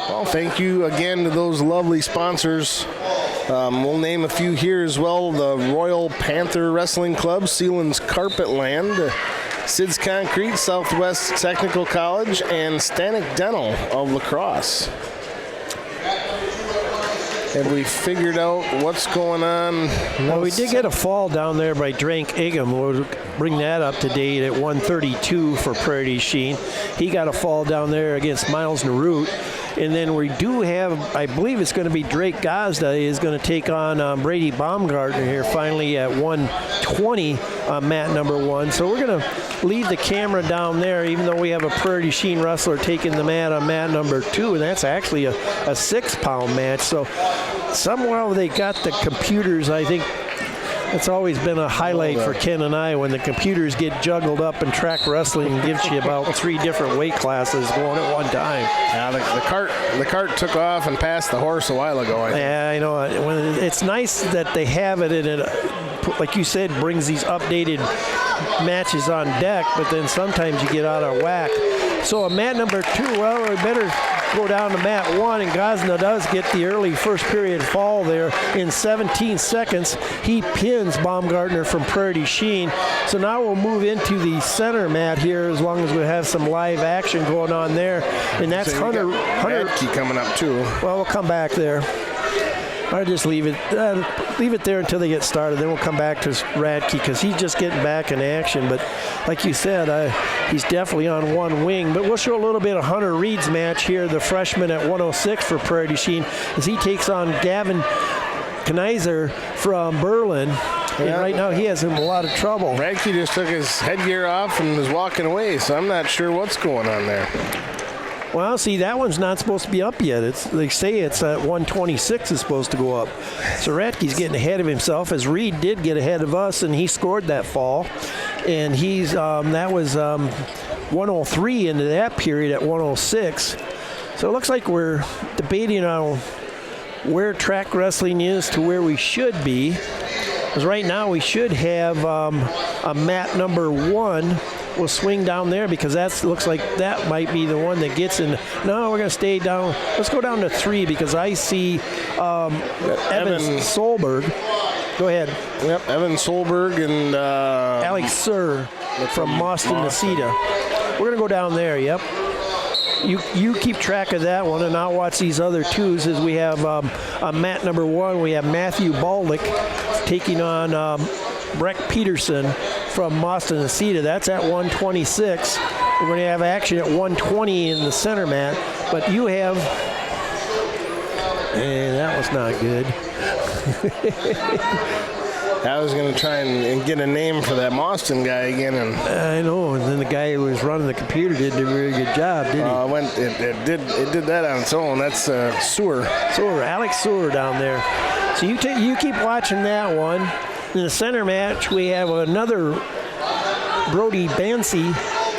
Well, thank you again to those lovely sponsors. We'll name a few here as well. The Royal Panther Wrestling Club, Sealand's Carpetland, Sid's Concrete, Southwest Technical College, and Stanek Dental of La Crosse. Have we figured out what's going on? Well, we did get a fall down there by Drank Igam. We'll bring that up to date at 132 for Prairie Sheen. He got a fall down there against Miles Narut. And then we do have, I believe it's going to be Drake Gazda is going to take on Brady Baumgartner here finally at 120 mat number 1. So we're going to leave the camera down there, even though we have a Prairie Sheen wrestler taking the mat on mat number 2, and that's actually a 6-pound match. So somewhere they got the computers, I think. It's always been a highlight for Ken and I when the computers get juggled up and track wrestling gives you about 3 different weight classes going at one time. Yeah, the cart took off and passed the horse a while ago, I think. Yeah, I know. It's nice that they have it, and it, like you said, brings these updated matches on deck, but then sometimes you get out of whack. So a mat number 2, well, we better go down to mat 1, and Gazna does get the early first period fall there in 17 seconds. He pins Baumgartner from Prairie Sheen. So now we'll move into the center mat here as long as we have some live action going on there. And that's So Hunter Radke coming up too. Well, we'll come back there. I'll just leave it there until they get started. Then we'll come back to Radke because he's just getting back in action. But like you said, he's definitely on one wing. But we'll show a little bit of Hunter Reed's match here, the freshman at 106 for Prairie Sheen, as he takes on Gavin Knizer from Berlin. And right now he has him a lot of trouble. Radke just took his headgear off and was walking away, so I'm not sure what's going on there. Well, see, that one's not supposed to be up yet. They say it's at 126 is supposed to go up. So Radke's getting ahead of himself, as Reed did get ahead of us, and he scored that fall. And he's that was 103 into that period at 106. So it looks like we're debating on where track wrestling is to where we should be. Because right now we should have a mat number 1. We'll swing down there because that looks like that might be the one that gets in. No, we're going to stay down. Let's go down to 3 because I see Evan Solberg. Go ahead. Yep, Evan Solberg and Alex Sir from Moston Nacita. We're going to go down there, yep. You keep track of that one, and I'll watch these other 2s as we have on mat number 1, we have Matthew Baldick taking on Breck Peterson from Moston Nacita. That's at 126. We're going to have action at 120 in the center mat, but you have, that was not good. I was going to try and get a name for that Moston guy again. And I know, and then the guy who was running the computer didn't do a very good job, did he? It did that on its own. That's Sewer, Alex Sewer down there. So you keep watching that one. In the center match, we have another Brody Bancy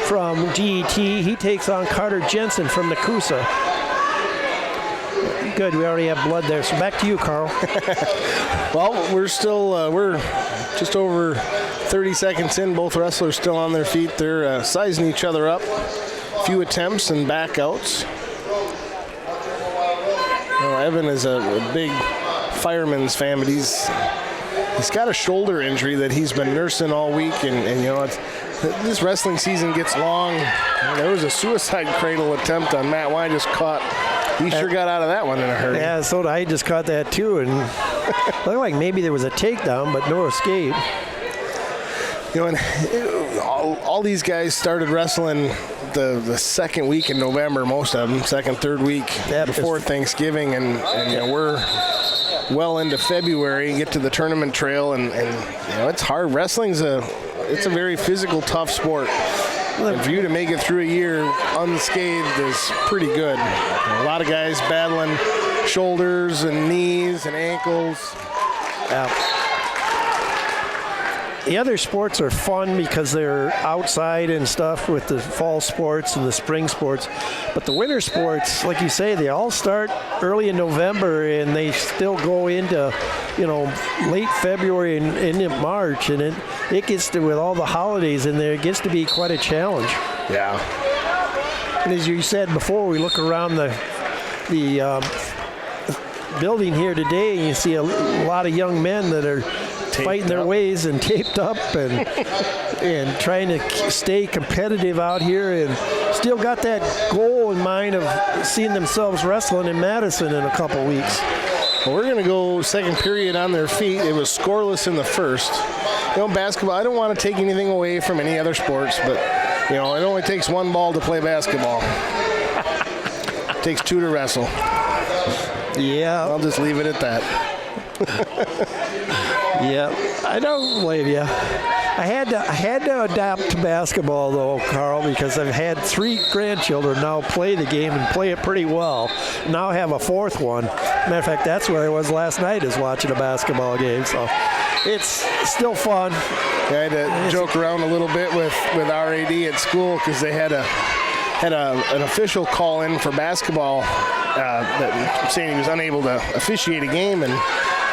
from GET. He takes on Carter Jensen from Nakusa. Good, we already have blood there. So back to you, Carl. Well, we're still, we're just over 30 seconds in. Both wrestlers still on their feet. They're sizing each other up. A few attempts and backouts. Evan is a big fireman's fan, but he's got a shoulder injury that he's been nursing all week, and you know, this wrestling season gets long. There was a suicide cradle attempt on Matt Wine just caught. He sure got out of that one in a hurry. Yeah, so I just caught that too, and looked like maybe there was a takedown, but no escape. You know, and all these guys started wrestling the second week in November, most of them, second, third week before Thanksgiving, and you know, we're well into February, get to the tournament trail, and you know, it's hard. Wrestling's it's a very physical, tough sport. And for you to make it through a year unscathed is pretty good. A lot of guys battling shoulders and knees and ankles. The other sports are fun because they're outside and stuff with the fall sports and the spring sports. But the winter sports, like you say, they all start early in November and they still go into, you know, late February and into March. And it gets to, with all the holidays in there, it gets to be quite a challenge. Yeah. And as you said before, we look around the the building here today, and you see a lot of young men that are fighting their ways and taped up and trying to stay competitive out here, and still got that goal in mind of seeing themselves wrestling in Madison in a couple weeks. Well, we're going to go second period on their feet. It was scoreless in the first. Basketball, I don't want to take anything away from any other sports, but, it only takes one ball to play basketball. It takes two to wrestle. Yeah. I'll just leave it at that. Yeah, I don't blame you. I had to adapt to basketball, though, Carl, because I've had 3 grandchildren now play the game and play it pretty well. Now I have a 4th one. Matter of fact, that's where I was last night, is watching a basketball game. So it's still fun. Yeah, I had to joke around a little bit with RAD at school because they had an official call in for basketball saying he was unable to officiate a game, and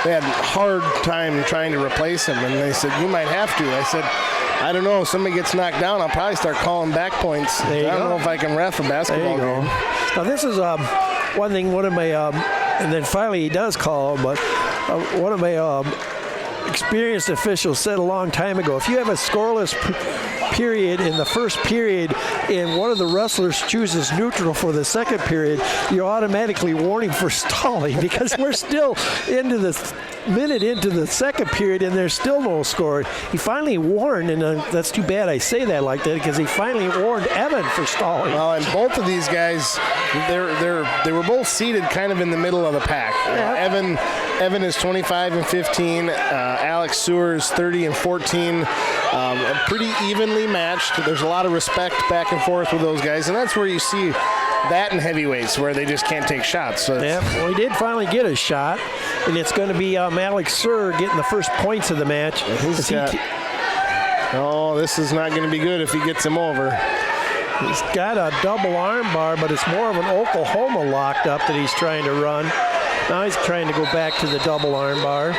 they had a hard time trying to replace him, and they said, you might have to. I said, I don't know. If somebody gets knocked down, I'll probably start calling back points. I don't know if I can ref a basketball game. Now, this is one thing, one of my, and then finally he does call, but one of my experienced officials said a long time ago, if you have a scoreless period in the first period and one of the wrestlers chooses neutral for the second period, you're automatically warning for stalling, because we're still into the minute into the second period and there's still no score. He finally warned, and that's too bad I say that like that, because he finally warned Evan for stalling. Well, and both of these guys, they were both seated kind of in the middle of the pack. Yeah. Evan is 25 and 15. Alex Sewell is 30 and 14. Pretty evenly matched. There's a lot of respect back and forth with those guys, and that's where you see that in heavyweights, where they just can't take shots. So well, he did finally get a shot, and it's going to be Alex Sewell getting the first points of the match. This is not going to be good if he gets him over. He's got a double arm bar, but it's more of an Oklahoma locked up that he's trying to run. Now he's trying to go back to the double arm bar.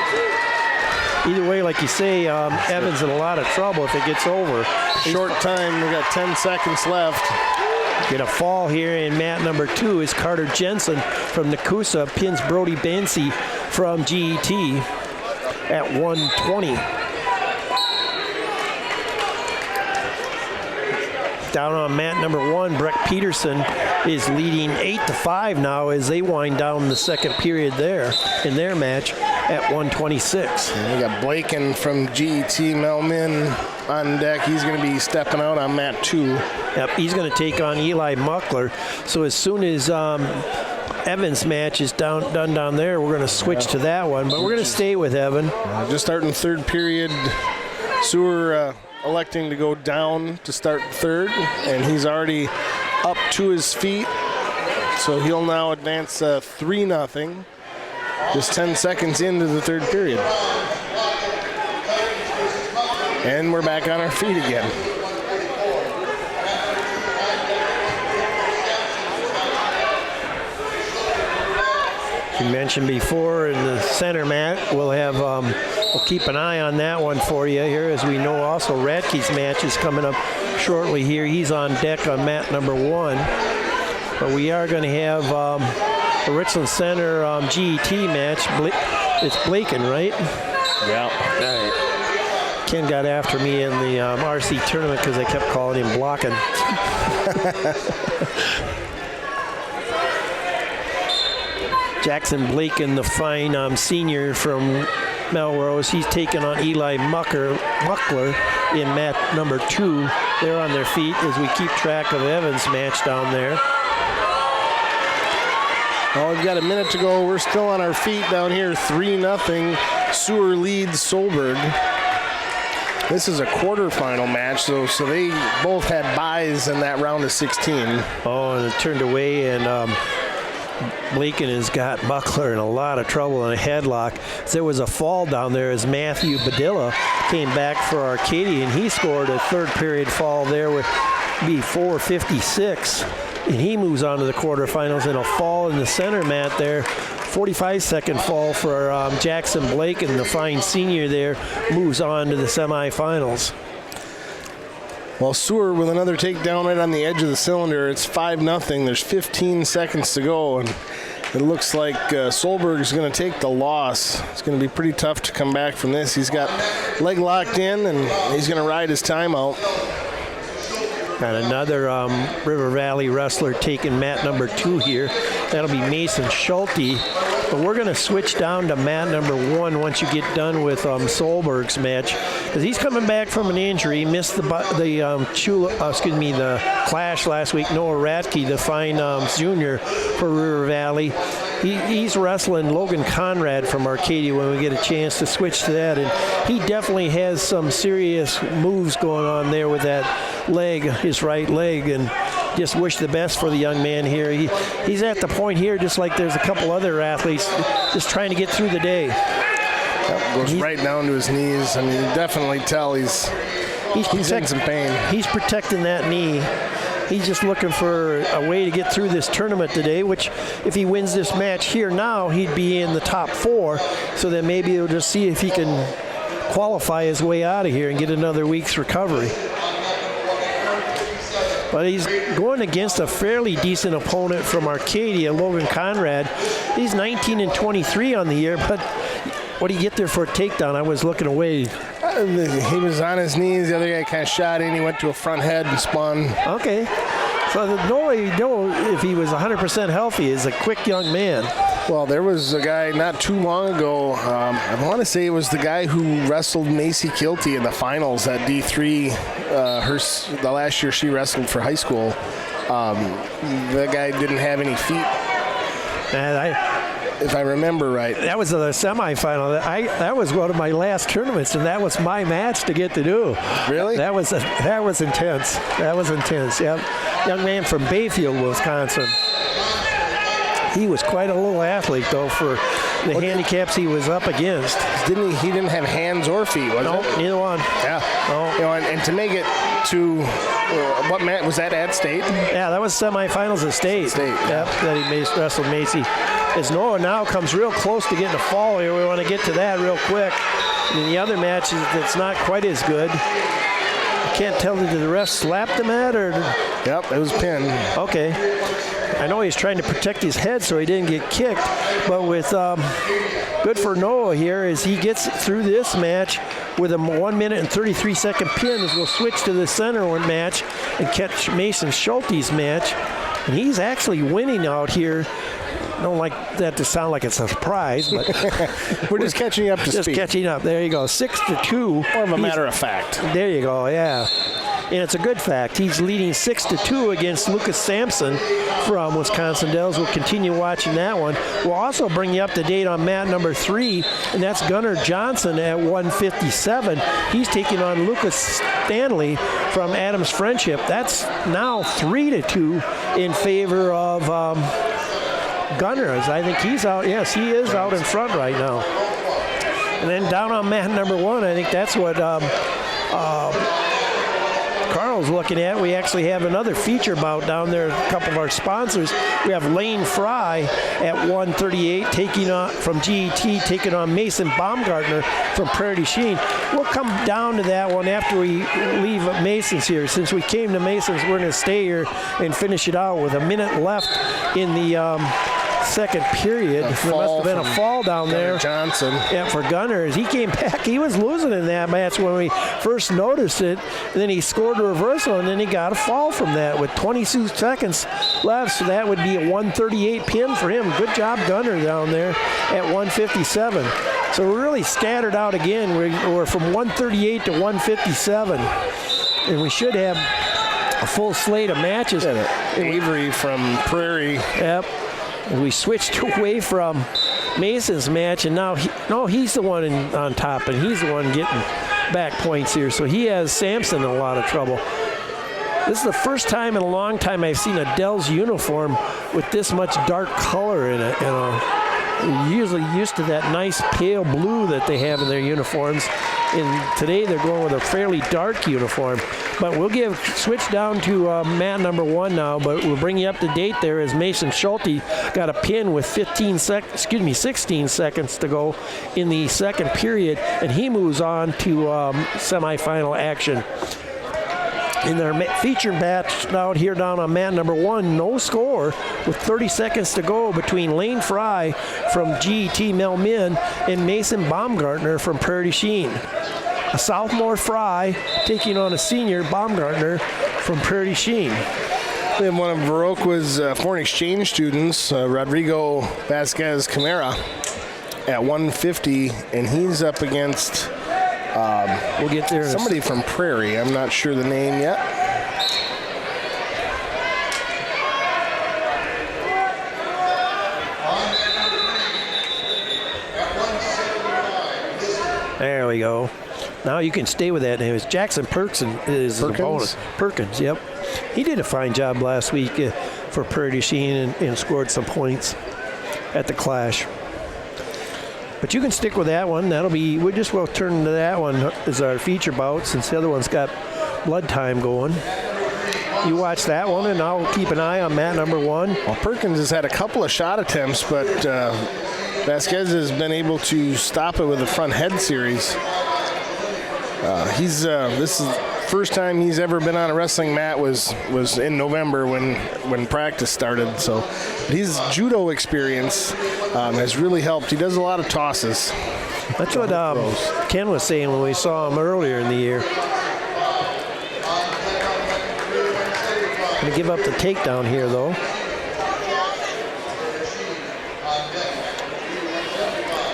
Either way, like you say, Evan's in a lot of trouble if it gets over. Short time. We got 10 seconds left. Get a fall here in mat number 2 is Carter Jensen from Nakusa, pins Brody Bancy from GET at 120. Down on mat number 1, Breck Peterson is leading 8-5 now as they wind down the second period there in their match at 126. And we got Blaken from GET, Melman on deck. He's going to be stepping out on mat 2. Yep, he's going to take on Eli Muckler. So as soon as Evan's match is done down there, we're going to switch to that one. But we're going to stay with Evan. Just starting third period. Sewell electing to go down to start third, and he's already up to his feet. So he'll now advance 3-0. Just 10 seconds into the third period. And we're back on our feet again. As you mentioned before, in the center mat, we'll have we'll keep an eye on that one for you here, as we know also Radke's match is coming up shortly here. He's on deck on mat number 1. But we are going to have a Richland Center GET match. It's Blaken, right? Yeah. All right. Ken got after me in the RC tournament because I kept calling him blocking. Jackson Blaken, the fine senior from Melrose, he's taking on Eli Muckler in mat number 2. They're on their feet as we keep track of Evans' match down there. Well, we've got a minute to go. We're still on our feet down here, 3-0. Sewell leads Solberg. This is a quarterfinal match, so they both had byes in that round of 16. Oh, and it turned away, and Blaken has got Muckler in a lot of trouble in a headlock. There was a fall down there as Matthew Badilla came back for Arcadia, and he scored a third period fall there with B4.56. And he moves on to the quarterfinals in a fall in the center mat there. 45-second fall for Jackson Blake, and the fine senior there moves on to the semifinals. Well, Sewell with another takedown right on the edge of the cylinder. It's 5-0. There's 15 seconds to go, and it looks like Solberg is going to take the loss. It's going to be pretty tough to come back from this. He's got leg locked in, and he's going to ride his time out. Got another River Valley wrestler taking mat number 2 here. That'll be Mason Schulte. But we're going to switch down to mat number 1 once you get done with Solberg's match, because he's coming back from an injury. He missed the clash last week. Noah Ratke, the fine junior for River Valley. He's wrestling Logan Conrad from Arcadia when we get a chance to switch to that, and he definitely has some serious moves going on there with that leg, his right leg, and just wish the best for the young man here. He's at the point here, just like there's a couple other athletes, just trying to get through the day. Goes right down to his knees. I mean, you definitely tell he's in some pain. He's protecting that knee. He's just looking for a way to get through this tournament today, which if he wins this match here now, he'd be in the top 4. So then maybe he'll just see if he can qualify his way out of here and get another week's recovery. But he's going against a fairly decent opponent from Arcadia, Logan Conrad. He's 19-23 on the year, but what do you get there for a takedown? I was looking away. He was on his knees. The other guy kind of shot in. He went to a front head and spun. Okay. So no way you know if he was 100% healthy. He's a quick young man. Well, there was a guy not too long ago, I want to say it was the guy who wrestled Macy Kilty in the finals at D3, the last year she wrestled for high school. The guy didn't have any feet. And if I remember right. That was the semifinal. That was one of my last tournaments, and that was my match to get to do. Really? That was intense. That was intense, yep. Young man from Bayfield, Wisconsin. He was quite a little athlete, though, for the handicaps he was up against. He didn't have hands or feet, was it? Neither one. Yeah. No. You know, and to make it to what match was that at State? Yeah, that was semifinals at State. Yep, that he wrestled Macy. As Noah now comes real close to getting a fall here, we want to get to that real quick. And the other match that's not quite as good. I can't tell, did the ref slap the mat or? Yep, it was pinned. Okay. I know he's trying to protect his head so he didn't get kicked, but with good for Noah here as he gets through this match with a 1 minute and 33-second pin, as we'll switch to the center one match and catch Mason Schulte's match. And he's actually winning out here. I don't like that to sound like it's a surprise, but we're just catching up to speed. Just catching up. There you go. 6-2. More of a matter of fact. There you go. Yeah. And it's a good fact. He's leading 6-2 against Lucas Sampson from Wisconsin Dells. We'll continue watching that one. We'll also bring you up to date on mat number 3, and that's Gunnar Johnson at 157. He's taking on Lucas Stanley from Adams Friendship. That's now 3-2 in favor of Gunnar. I think he's out. Yes, he is out in front right now. And then down on mat number 1, I think that's what Carl's looking at. We actually have another feature bout down there. A couple of our sponsors. We have Lane Fry at 138 taking on from GET, taking on Mason Baumgartner from Prairie du Chien. We'll come down to that one after we leave Mason's here. Since we came to Mason's, we're going to stay here and finish it out with a minute left in the second period. There must have been a fall down there. Johnson. Yeah, for Gunnar. As he came back, he was losing in that match when we first noticed it. And then he scored a reversal, and then he got a fall from that with 22 seconds left. So that would be a 138 pin for him. Good job, Gunnar, down there at 157. So we're really scattered out again. We're from 138 to 157. And we should have a full slate of matches. Avery from Prairie. Yep. We switched away from Mason's match, and now he's the one on top, and he's the one getting back points here. So he has Sampson in a lot of trouble. This is the first time in a long time I've seen a Dells uniform with this much dark color in it. You know, we're usually used to that nice pale blue that they have in their uniforms. And today they're going with a fairly dark uniform. But we'll switch down to mat number 1 now, but we'll bring you up to date there as Mason Schulte got a pin with 16 seconds to go in the second period, and he moves on to semifinal action. In their feature match out here down on mat number 1, no score with 30 seconds to go between Lane Fry from GET Melmin and Mason Baumgartner from Prairie du Chien. A sophomore Fry taking on a senior Baumgartner from Prairie du Chien. We have one of Viroqua's foreign exchange students, Rodrigo Vasquez Camara, at 150, and he's up against we'll get there. Somebody from Prairie. I'm not sure the name yet. There we go. Now you can stay with that name. It's Jackson Perkins is the bonus. Perkins, yep. He did a fine job last week for Prairie du Chien and scored some points at the Clash. But you can stick with that one. That'll be, we'll turn to that one as our feature bout since the other one's got blood time going. You watch that one, and I'll keep an eye on mat number 1. Well, Perkins has had a couple of shot attempts, but Vasquez has been able to stop it with a front head series. This is the first time he's ever been on a wrestling mat was in November when practice started. So his judo experience has really helped. He does a lot of tosses. That's what Ken was saying when we saw him earlier in the year. Going to give up the takedown here, though.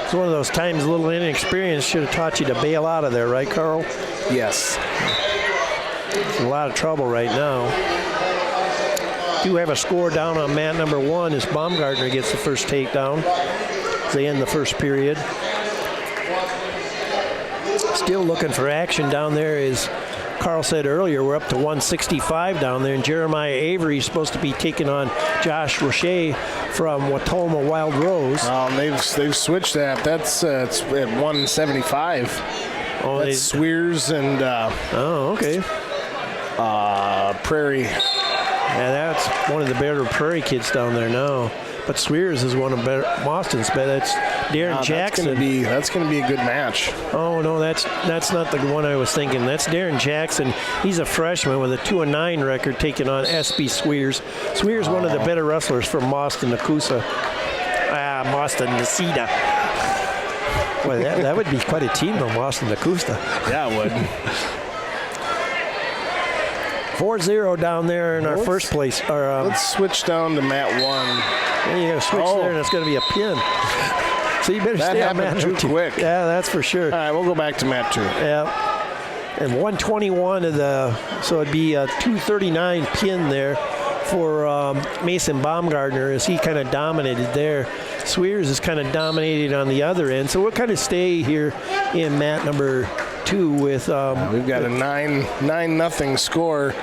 It's one of those times a little inexperience should have taught you to bail out of there, right, Carl? Yes. It's in a lot of trouble right now. Do have a score down on mat number 1 as Baumgartner gets the first takedown as they end the first period. Still looking for action down there, as Carl said earlier. We're up to 165 down there, and Jeremiah Avery is supposed to be taking on Josh Roche from Watoma Wild Rose. They've switched that. That's it's at 175. Oh, that's Swears and okay. Prairie. Yeah, that's one of the better Prairie kids down there now. But Swears is one of Boston's best. That's Darren Jackson. That's going to be a good match. Oh no, that's not the one I was thinking. That's Darren Jackson. He's a freshman with a 2-9 record, taking on SB Swears. Swears, one of the better wrestlers from Boston Nakusa. Boston Nasida. Well, that would be quite a team though, Boston Nakusa. Yeah, it would. 4-0 down there in our first place. Let's switch down to mat 1. Yeah, you got to switch there, and it's going to be a pin. So you better stay on mat 2. Quick. Yeah, that's for sure. All right, we'll go back to mat 2. Yeah. And 121 of so it'd be a 239 pin there for Mason Baumgartner, as he kind of dominated there. Swears is kind of dominated on the other end. So we'll kind of stay here in mat number 2 with we've got a 9-0 score.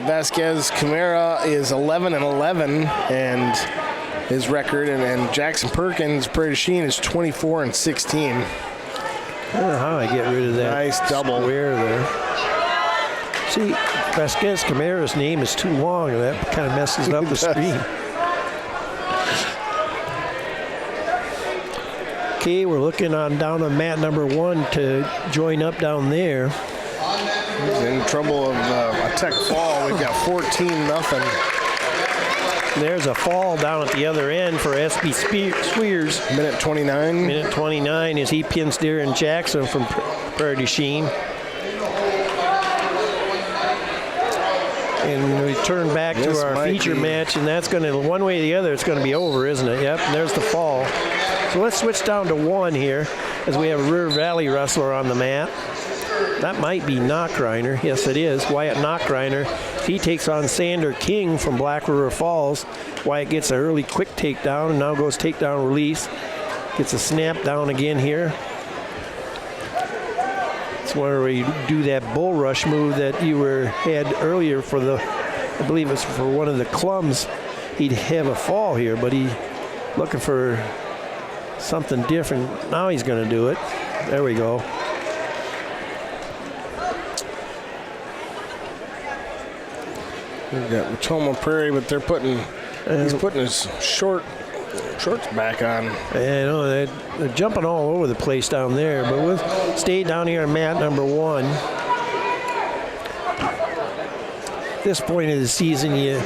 Vasquez Camara is 11-11 and his record, and Jackson Perkins Prairie du Chien is 24-16. I don't know how I get rid of that. Nice double square there. See, Vasquez Camara's name is too long, and that kind of messes up the screen. Okay, we're looking down on mat number 1 to join up down there. He's in trouble of a tech fall. We've got 14-0. There's a fall down at the other end for SB Swears. Minute 29. Minute 29 as he pins Darren Jackson from Prairie du Chien. And we turn back to our feature match, and that's going to, one way or the other, it's going to be over, isn't it? Yep, and there's the fall. So let's switch down to 1 here, as we have a River Valley wrestler on the mat. That might be Knockreiner. Yes, it is. Wyatt Knockreiner. He takes on Sander King from Black River Falls. Wyatt gets an early quick takedown, and now goes takedown release. Gets a snap down again here. It's where we do that bull rush move that you had earlier for I believe it's for one of the clums. He'd have a fall here, but he looking for something different. Now he's going to do it. There we go. We've got Watoma Prairie, but he's putting his shorts back on. I know they're jumping all over the place down there, but we'll stay down here on mat number 1. this point of the season, you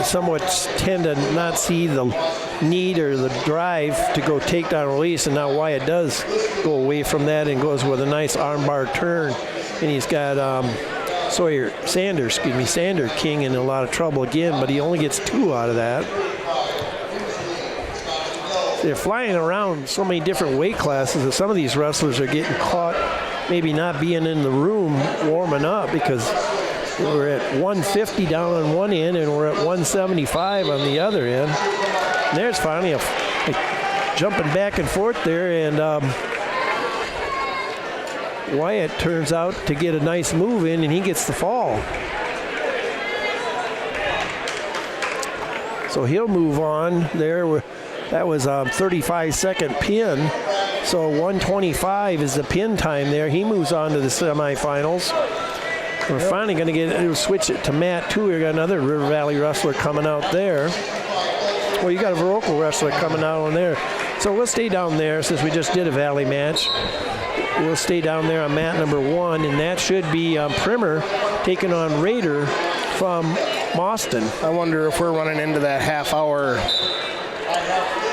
somewhat tend to not see the need or the drive to go takedown release, and now Wyatt does go away from that and goes with a nice armbar turn, and he's got Sander King in a lot of trouble again, but he only gets 2 out of that. They're flying around so many different weight classes that some of these wrestlers are getting caught maybe not being in the room warming up, because we're at 150 down on one end and we're at 175 on the other end. And there's finally a jumping back and forth there, and Wyatt turns out to get a nice move in, and he gets the fall. So he'll move on there. That was a 35-second pin. So 125 is the pin time there. He moves on to the semifinals. We're finally going to switch it to mat 2. We got another River Valley wrestler coming out there. Well, you got a Viroqua wrestler coming out on there. So we'll stay down there since we just did a Valley match. We'll stay down there on mat number 1, and that should be Primer taking on Raider from Boston. I wonder if we're running into that half hour.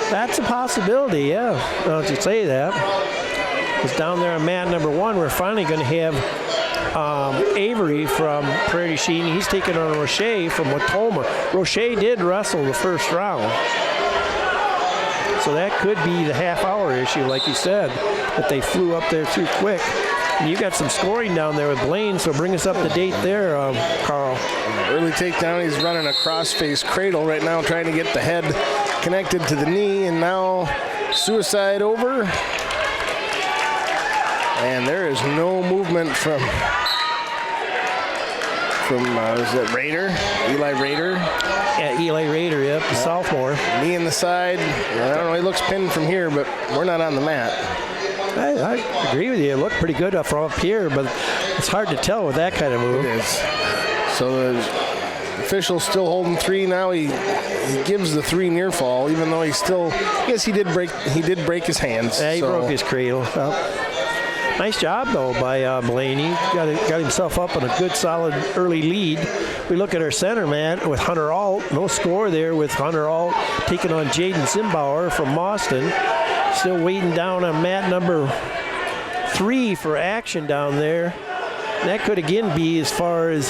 That's a possibility, yeah. Now that you say that. Because down there on mat number 1, we're finally going to have Avery from Prairie Sheen. He's taking on Roche from Watoma. Roche did wrestle the first round. So that could be the half-hour issue, like you said, that they flew up there too quick. And you got some scoring down there with Blaine, so bring us up to date there, Carl. Early takedown, he's running a cross-face cradle right now, trying to get the head connected to the knee, and now suicide over. And there is no movement from is it Raider? Eli Raider? Yeah, Eli Raider, yep, the sophomore. Knee in the side. I don't know, he looks pinned from here, but we're not on the mat. I agree with you. It looked pretty good from up here, but it's hard to tell with that kind of move. It is. So the official's still holding 3 now. He gives the 3 near fall, even though he did break his hands. Yeah, he broke his cradle. Well, nice job, though, by Blaney. Got himself up on a good, solid early lead. We look at our center mat with Hunter Alt. No score there with Hunter Alt taking on Jaden Zimbauer from Boston. Still waiting down on mat number 3 for action down there. That could again be as far as,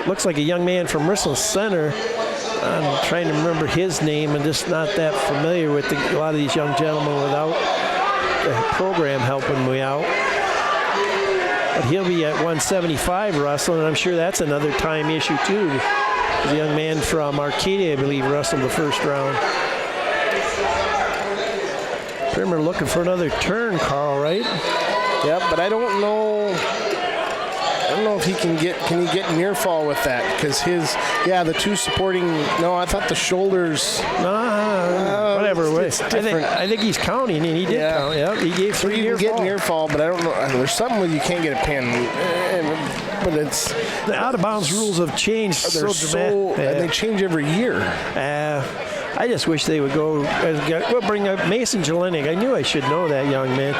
looks like a young man from Richland Center. I'm trying to remember his name and just not that familiar with a lot of these young gentlemen without the program helping me out. But he'll be at 175 wrestling, and I'm sure that's another time issue too. The young man from Arcadia, I believe, wrestled the first round. Primer looking for another turn, Carl, right? Yep, but I don't know if he can get near fall with that, because the 2 supporting, no, I thought the shoulders. Whatever. It's different. I think he's counting, and he did count. Yeah, he gave 3 near fall. You can get near fall, but I don't know. There's something where you can't get a pin. But it's the out of bounds rules have changed. They're and they change every year. I just wish they would go. We'll bring up Mason Jelinek. I knew I should know that young man.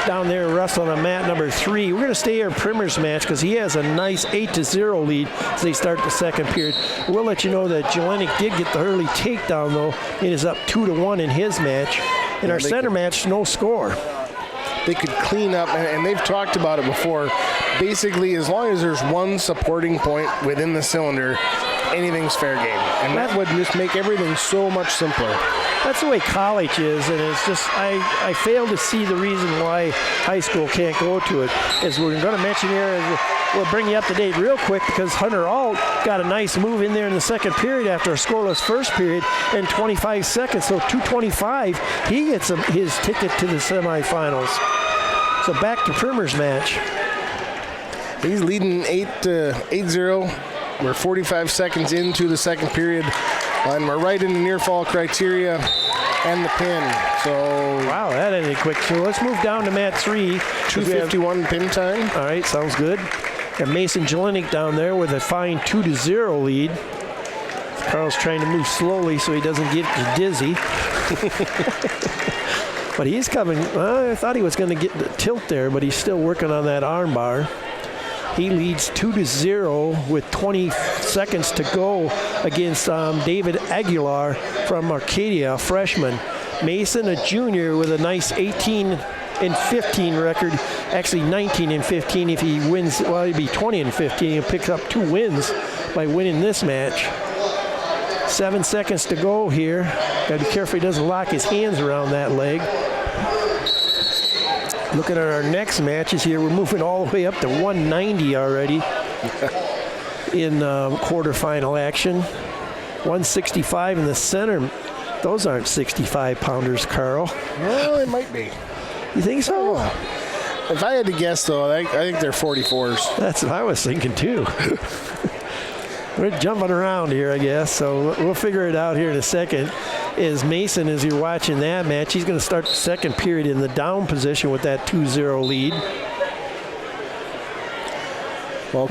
Down there wrestling on mat number 3. We're going to stay here Primer's match because he has a nice 8-0 lead as they start the second period. We'll let you know that Jelinek did get the early takedown, though. It is up 2-1 in his match. In our center match, no score. They could clean up, and they've talked about it before. Basically, as long as there's one supporting point within the cylinder, anything's fair game. And that would just make everything so much simpler. That's the way college is, and it's just, I fail to see the reason why high school can't go to it. As we're going to mention here, we'll bring you up to date real quick, because Hunter Alt got a nice move in there in the second period after a scoreless first period in 25 seconds. So 2:25, he gets his ticket to the semifinals. So back to Primer's match. He's leading 8-0. We're 45 seconds into the second period, and we're right in the near fall criteria and the pin. So wow, that ended quick. So let's move down to mat 3. 2:51 pin time. All right, sounds good. Got Mason Jelinek down there with a fine 2-0 lead. Carl's trying to move slowly so he doesn't get dizzy. But he's coming. I thought he was going to get the tilt there, but he's still working on that arm bar. He leads 2-0 with 20 seconds to go against David Aguilar from Arcadia, a freshman. Mason, a junior, with a nice 18-15 record. Actually 19-15 if he wins. Well, he'd be 20-15. He picks up 2 wins by winning this match. 7 seconds to go here. Got to be careful he doesn't lock his hands around that leg. Looking at our next matches here, we're moving all the way up to 190 already in quarterfinal action. 165 in the center. Those aren't 65-pounders, Carl. Well, it might be. You think so? If I had to guess, though, I think they're 44s. That's what I was thinking, too. We're jumping around here, I guess, so we'll figure it out here in a second. As Mason, as you're watching that match, he's going to start the second period in the down position with that 2-0 lead. Well,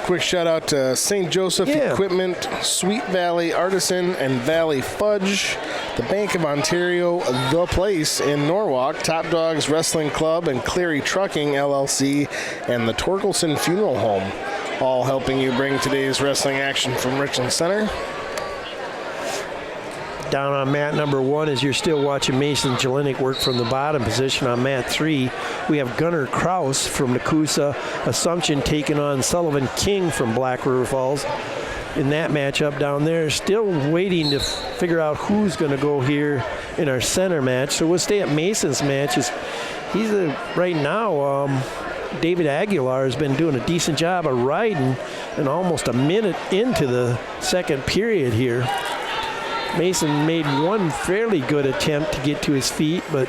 quick shout out to St. Joseph Equipment, Sweet Valley Artisan, and Valley Fudge, the Bank of Ontario, The Place in Norwalk, Top Dogs Wrestling Club, and Cleary Trucking LLC, and the Torkelson Funeral Home, all helping you bring today's wrestling action from Richland Center. Down on mat number 1, as you're still watching Mason Jelinek work from the bottom position on mat 3, we have Gunnar Kraus from Nakusa Assumption taking on Sullivan King from Black River Falls. In that matchup down there, still waiting to figure out who's going to go here in our center match. So we'll stay at Mason's matches. He's right now, David Aguilar has been doing a decent job of riding, and almost a minute into the second period here. Mason made one fairly good attempt to get to his feet, but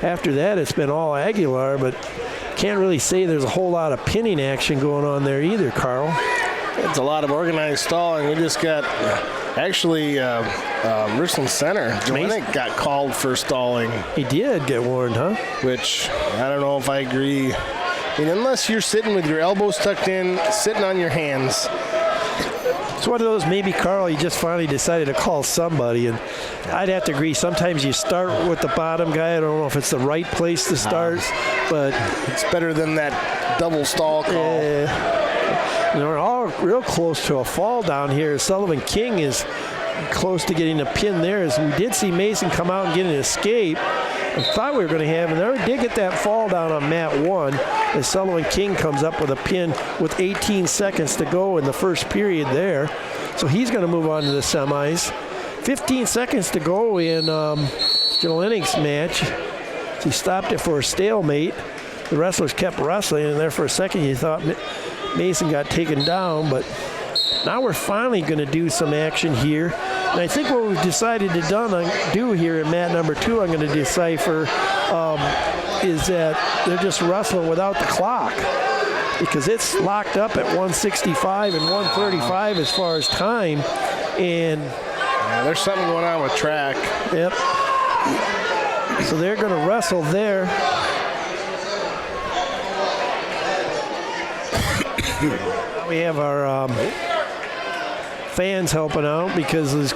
after that it's been all Aguilar, but can't really say there's a whole lot of pinning action going on there either, Carl. It's a lot of organized stalling. We just got, actually, Richland Center, Jelinek got called for stalling. He did get warned, huh? Which, I don't know if I agree. I mean, unless you're sitting with your elbows tucked in, sitting on your hands. It's one of those, maybe, Carl, you just finally decided to call somebody, and I'd have to agree. Sometimes you start with the bottom guy. I don't know if it's the right place to start, but it's better than that double stall call. And we're all real close to a fall down here. Sullivan King is close to getting a pin there, as we did see Mason come out and get an escape. I thought we were going to have, and there did get that fall down on mat 1 as Sullivan King comes up with a pin with 18 seconds to go in the first period there. So he's going to move on to the semis. 15 seconds to go in Jelenek's match. So he stopped it for a stalemate. The wrestlers kept wrestling, and there for a second you thought Mason got taken down, but now we're finally going to do some action here. And I think what we've decided to do here in mat number 2, I'm going to decipher, is that they're just wrestling without the clock, because it's locked up at 165 and 135 as far as time. And there's something going on with track. Yep. So they're going to wrestle there. We have our fans helping out because, as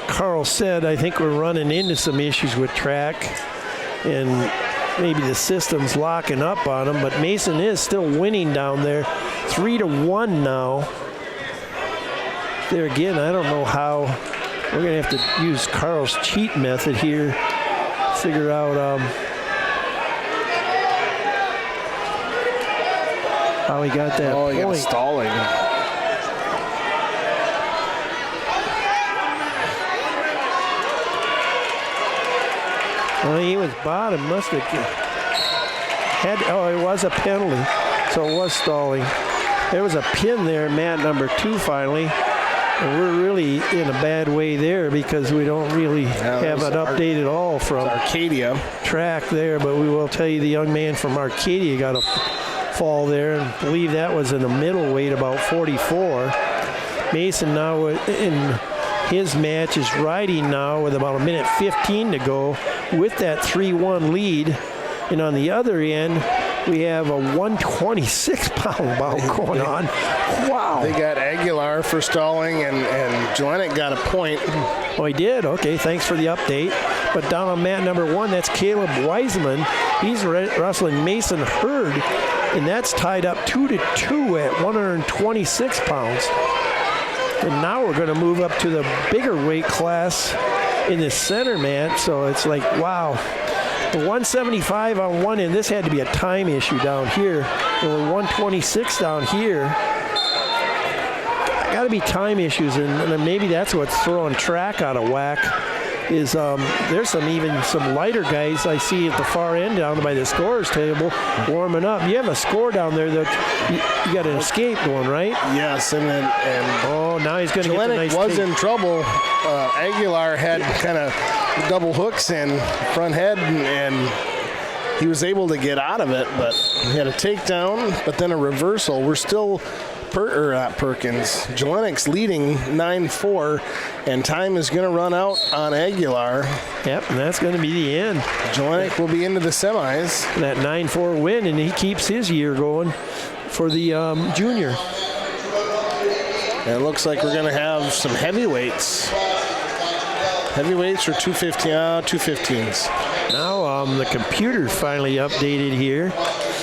Carl said, I think we're running into some issues with track and maybe the system's locking up on them, but Mason is still winning down there 3-1 now. There again, I don't know how. We're going to have to use Carl's cheat method here, figure out how he got that point. He got stalling. Well, he was bottom, must have had, it was a penalty, so it was stalling. There was a pin there in mat number 2 finally, and we're really in a bad way there because we don't really have an update at all from Arcadia track there, but we will tell you the young man from Arcadia got a fall there, and I believe that was in the middleweight, about 44. Mason now in his match is riding now with about 1:15 to go with that 3-1 lead. And on the other end, we have a 126-pound bout going on. Wow. They got Aguilar for stalling, and Jelinek got a point. Oh, he did? Okay, thanks for the update. But down on mat number 1, that's Caleb Wiseman. He's wrestling Mason Hurd and that's tied up 2-2 at 126 pounds. And now we're going to move up to the bigger weight class in the center match. So it's like, wow. The 175 on one end, this had to be a time issue down here. And with 126 down here, got to be time issues, and maybe that's what's throwing track out of whack. Is there's some lighter guys I see at the far end down by the scorers table warming up. You have a score down there that you got an escape going, right? Yes, and oh, now he's going to get the nice was take. in trouble. Aguilar had kind of double hooks in front head, and he was able to get out of it, but he had a takedown, but then a reversal. We're still Perkins. Jelenek's leading 9-4, and time is going to run out on Aguilar. Yep, and that's going to be the end. Jelenek will be into the semis. That 9-4 win, and he keeps his year going for the junior. And it looks like we're going to have some heavyweights. Heavyweights or 215s. Now the computer finally updated here.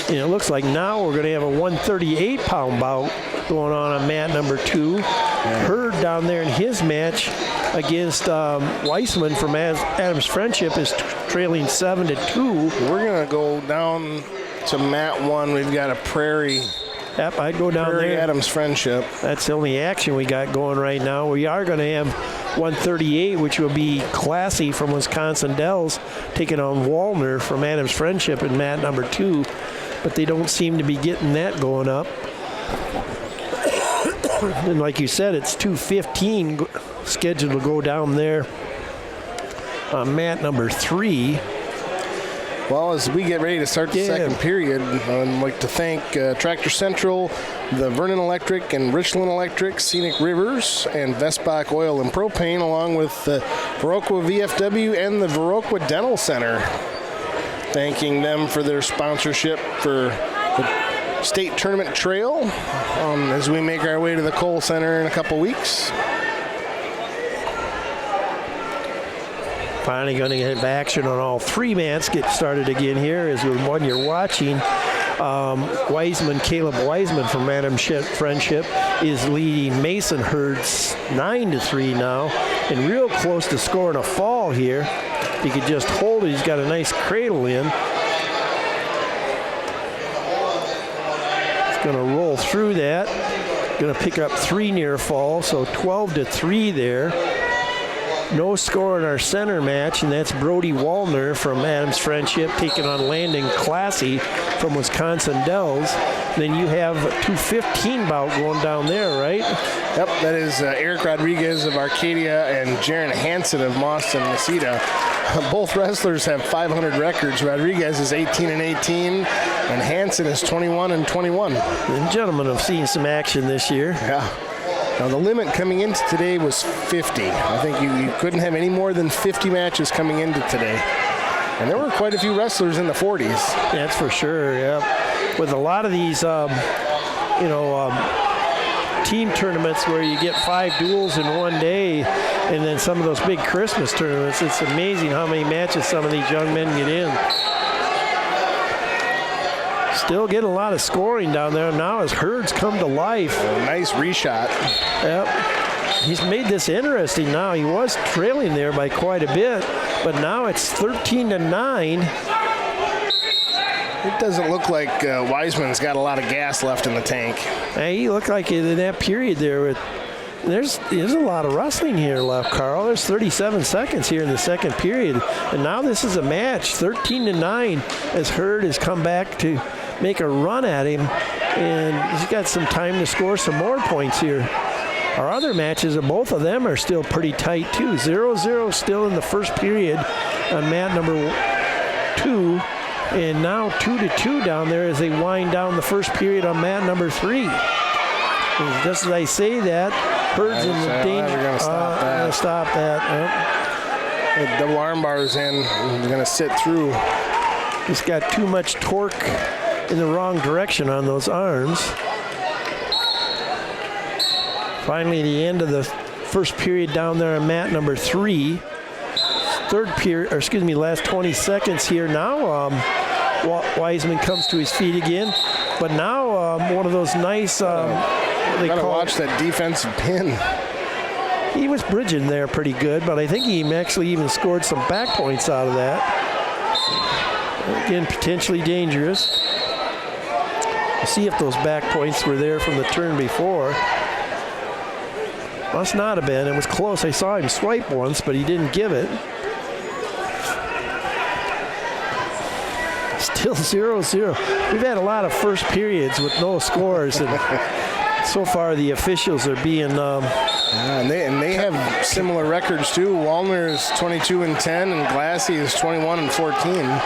And it looks like now we're going to have a 138-pound bout going on mat number 2. Hurd down there in his match against Weissman from Adams Friendship is trailing 7-2. We're going to go down to mat 1. We've got a Prairie. Yep, I'd go down Prairie there. Adams Friendship. That's the only action we got going right now. We are going to have 138, which will be Classy from Wisconsin Dells taking on Wallner from Adams Friendship in mat number 2. But they don't seem to be getting that going up. And like you said, it's 215 scheduled to go down there on mat number 3. Well, as we get ready to start the second period, I'd like to thank Tractor Central, the Vernon Electric and Richland Electric, Scenic Rivers, and Vestbach Oil and Propane, along with the Viroqua VFW and the Viroqua Dental Center. Thanking them for their sponsorship for the state tournament trail as we make our way to the Cole Center in a couple weeks. Finally going to have action on all 3 mats get started again here as the one you're watching. Caleb Wiseman from Adams Friendship is leading Mason Hurds 9-3 now, and real close to scoring a fall here. He could just hold it. He's got a nice cradle in. He's going to roll through that. Going to pick up 3 near fall, so 12-3 there. No score in our center match, and that's Brody Wallner from Adams Friendship taking on Landon Classy from Wisconsin Dells. Then you have a 215 bout going down there, right? Yep, that is Eric Rodriguez of Arcadia and Jaron Hansen of Mauston Necedah. Both wrestlers have 500 records. Rodriguez is 18-18, and Hansen is 21-21. And gentlemen have seen some action this year. Yeah. Now, the limit coming into today was 50. I think you couldn't have any more than 50 matches coming into today. And there were quite a few wrestlers in the 40s. That's for sure, yeah. With a lot of these, team tournaments where you get 5 duels in one day, and then some of those big Christmas tournaments, it's amazing how many matches some of these young men get in. Still getting a lot of scoring down there now as Hurds come to life. A nice reshot. Yep. He's made this interesting now. He was trailing there by quite a bit, but now it's 13-9. It doesn't look like Wiseman's got a lot of gas left in the tank. Hey, he looked like in that period there. There's a lot of wrestling here left, Carl. There's 37 seconds here in the second period, and now this is a match, 13-9, as Hurd has come back to make a run at him, and he's got some time to score some more points here. Our other matches, both of them are still pretty tight too. 0-0 still in the first period on mat number 2, and now 2-2 down there as they wind down the first period on mat number 3. And just as I say that, Hurd's in the danger. We're going to stop that. Going to stop that. Yep. Double arm bars in. He's going to sit through. He's got too much torque in the wrong direction on those arms. Finally, the end of the first period down there on mat number 3. Last 20 seconds here now. Wiseman comes to his feet again. But now one of those nice, they gotta watch that defensive pin. He was bridging there pretty good, but I think he actually even scored some back points out of that. Again, potentially dangerous. We'll see if those back points were there from the turn before. Must not have been. It was close. I saw him swipe once, but he didn't give it. Still 0-0. We've had a lot of first periods with no scores, and so far the officials are being... and they have similar records too. Wallner is 22-10, and Glassy is 21-14.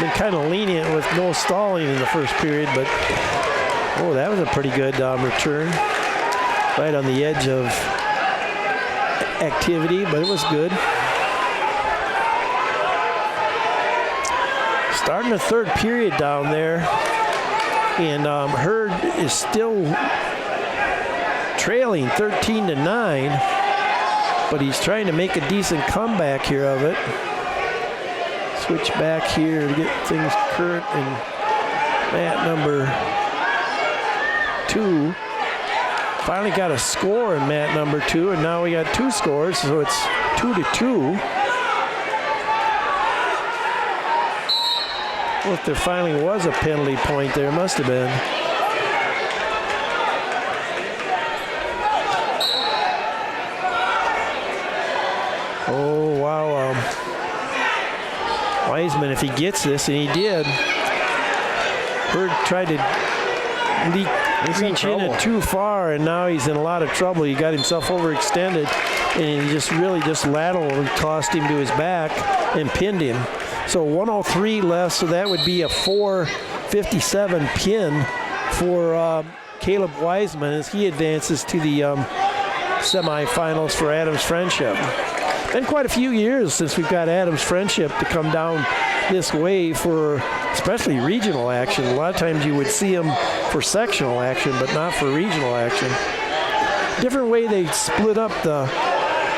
Been kind of lenient with no stalling in the first period, but that was a pretty good return. Right on the edge of activity, but it was good. Starting the third period down there, and Hurd is still trailing 13-9, but he's trying to make a decent comeback here of it. Switch back here to get things current, and mat number 2 finally got a score in mat number 2, and now we got 2 scores, so it's 2-2. Well, if there finally was a penalty point there, must have been. Oh, wow. Wiseman, if he gets this, and he did, Hurd tried to reach in it too far, and now he's in a lot of trouble. He got himself overextended, and he just laterally tossed him to his back and pinned him. So 103 left, so that would be a 4:57 pin for Caleb Wiseman as he advances to the semifinals for Adams Friendship. Been quite a few years since we've got Adams Friendship to come down this way for especially regional action. A lot of times you would see them for sectional action, but not for regional action. Different way they split up the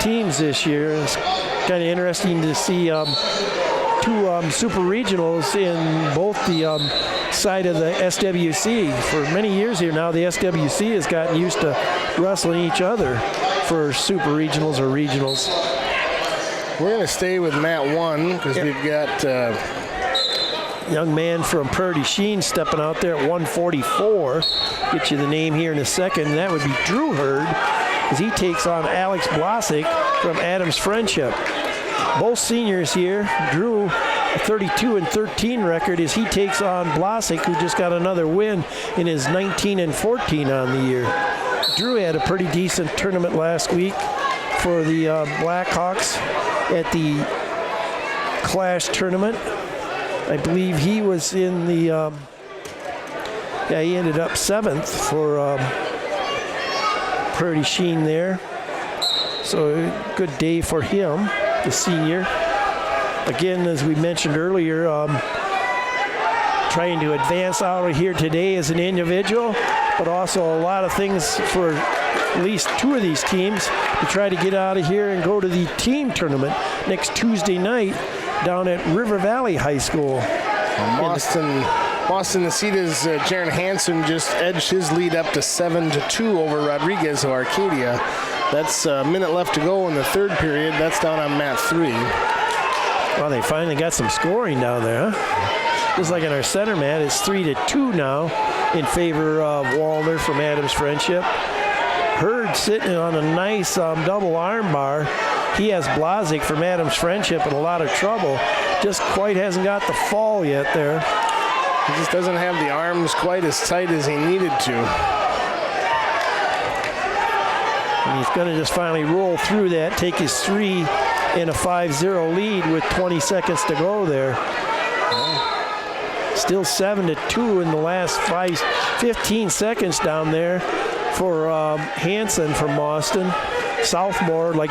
teams this year. It's kind of interesting to see 2 super regionals in both the side of the SWC. For many years here now, the SWC has gotten used to wrestling each other for super regionals or regionals. We're going to stay with mat 1 because we've got young man from Prairie du Chien stepping out there at 144. Get you the name here in a second. That would be Drew Hurd as he takes on Alex Blasick from Adams Friendship. Both seniors here. Drew, a 32-13 record as he takes on Blasick, who just got another win in his 19-14 on the year. Drew had a pretty decent tournament last week for the Blackhawks at the Clash tournament. I believe he was in the, he ended up 7th for Prairie du Chien there. So a good day for him, the senior. Again, as we mentioned earlier, trying to advance out of here today as an individual, but also a lot of things for at least 2 of these teams to try to get out of here and go to the team tournament next Tuesday night down at River Valley High School. Boston Nacita's Jaron Hansen just edged his lead up to 7-2 over Rodriguez of Arcadia. That's a minute left to go in the third period. That's down on mat 3. Well, they finally got some scoring down there, huh? Just like in our center mat, it's 3-2 now in favor of Wallner from Adams Friendship. Hurd sitting on a nice double arm bar. He has Blasick from Adams Friendship in a lot of trouble. Just quite hasn't got the fall yet there. He just doesn't have the arms quite as tight as he needed to. And he's going to just finally roll through that, take his 3 in a 5-0 lead with 20 seconds to go there. Still 7-2 in the last 15 seconds down there for Hansen from Boston. Sophomore, like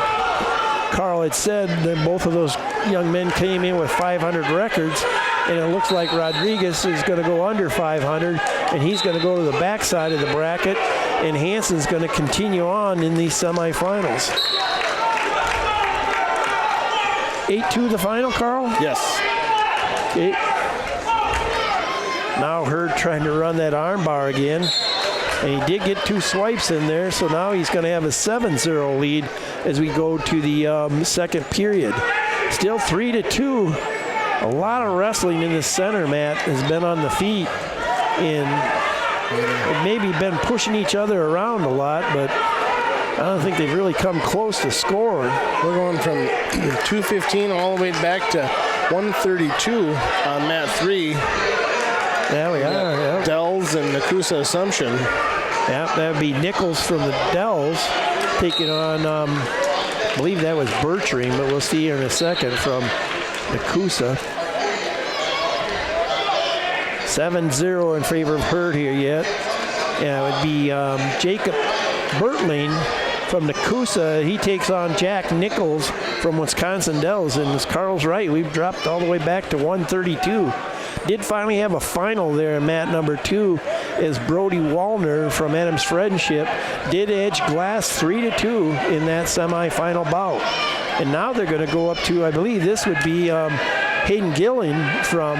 Carl had said, that both of those young men came in with 500 records, and it looks like Rodriguez is going to go under 500, and he's going to go to the backside of the bracket, and Hansen's going to continue on in these semifinals. 8-2 the final, Carl? Yes. Okay. Now Hurd trying to run that arm bar again. And he did get 2 swipes in there, so now he's going to have a 7-0 lead as we go to the second period. Still 3-2. A lot of wrestling in the center, Matt, has been on the feet. And maybe been pushing each other around a lot, but I don't think they've really come close to scoring. We're going from 215 all the way back to 132 on mat 3. Yeah, we are. Yeah. Dells and Nakusa Assumption. Yeah, that would be Nichols from the Dells taking on, I believe that was Bertring, but we'll see here in a second from Nakusa. 7-0 in favor of Hurd here yet. Yeah, it would be Jacob Bertling from Nakusa. He takes on Jack Nichols from Wisconsin Dells. And as Carl's right, we've dropped all the way back to 132. Did finally have a final there in mat number 2 as Brody Wallner from Adams Friendship did edge Glass 3-2 in that semifinal bout. And now they're going to go up to, I believe this would be Hayden Gillen from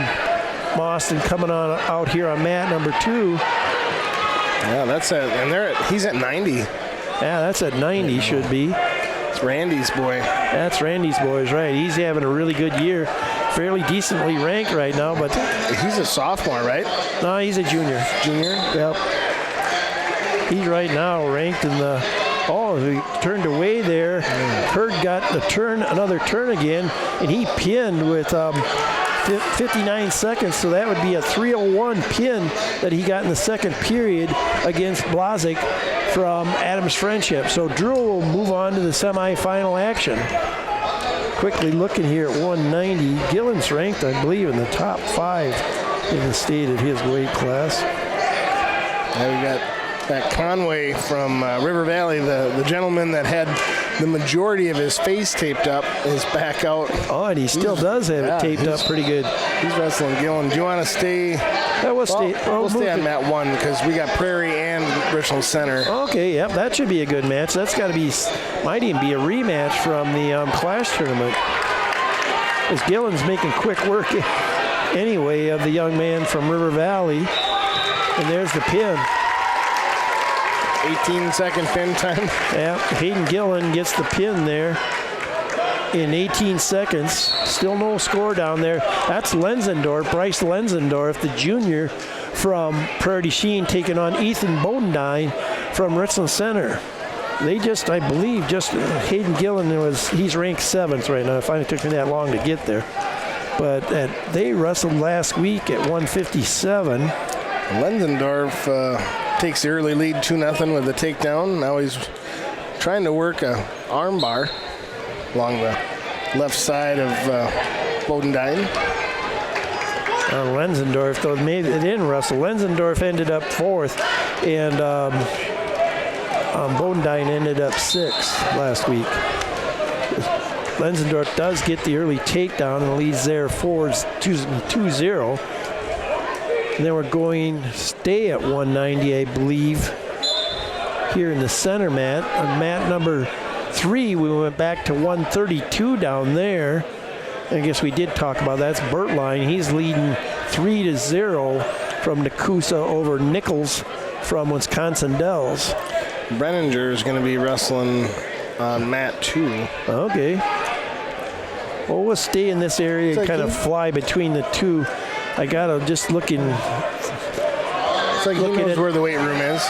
Boston coming on out here on mat number 2. Yeah, that's it. And he's at 90. Yeah, that's at 90, should be. It's Randy's boy. That's Randy's boy, right. He's having a really good year. Fairly decently ranked right now, but he's a sophomore, right? No, he's a junior. Junior? Yep. He's right now ranked in the. Oh, he turned away there. Hurd got the turn, another turn again, and he pinned with 59 seconds, so that would be a 301 pin that he got in the second period against Blazik from Adams Friendship. So Drew will move on to the semifinal action. Quickly looking here at 190. Gillen's ranked, I believe, in the top 5 in the state at his weight class. Now we got that Conway from River Valley, the gentleman that had the majority of his face taped up, is back out. Oh, and he still does have it taped up pretty good. He's wrestling Gillen. Do you want to stay? Yeah, we'll stay on mat 1 because we got Prairie and Richland Center. Okay, yep, that should be a good match. That's got to be, might even be a rematch from the Clash tournament. As Gillen's making quick work anyway of the young man from River Valley. And there's the pin. 18-second pin time. Yeah, Hayden Gillen gets the pin there in 18 seconds. Still no score down there. That's Lenzendorf, Bryce Lenzendorf, the junior from Prairie du Chien, taking on Ethan Bodendine from Richland Center. They just, I believe, Hayden Gillen he's ranked 7th right now. It finally took me that long to get there. But they wrestled last week at 157. Lenzendorf takes the early lead 2-0 with a takedown. Now he's trying to work a arm bar along the left side of Bodendine. Lenzendorf, though, maybe they didn't wrestle. Lenzendorf ended up 4th, and Bodendine ended up 6th last week. Lenzendorf does get the early takedown and leads there 2-0. And then we're going to stay at 190, I believe, here in the center mat. On mat number 3, we went back to 132 down there. And I guess we did talk about that. That's Bertline. He's leading 3-0 from Nakusa over Nichols from Wisconsin Dells. Brenninger is going to be wrestling on mat 2. Okay. Well, we'll stay in this area and kind of fly between the two. I got to just looking. It's like he knows where the weight room is.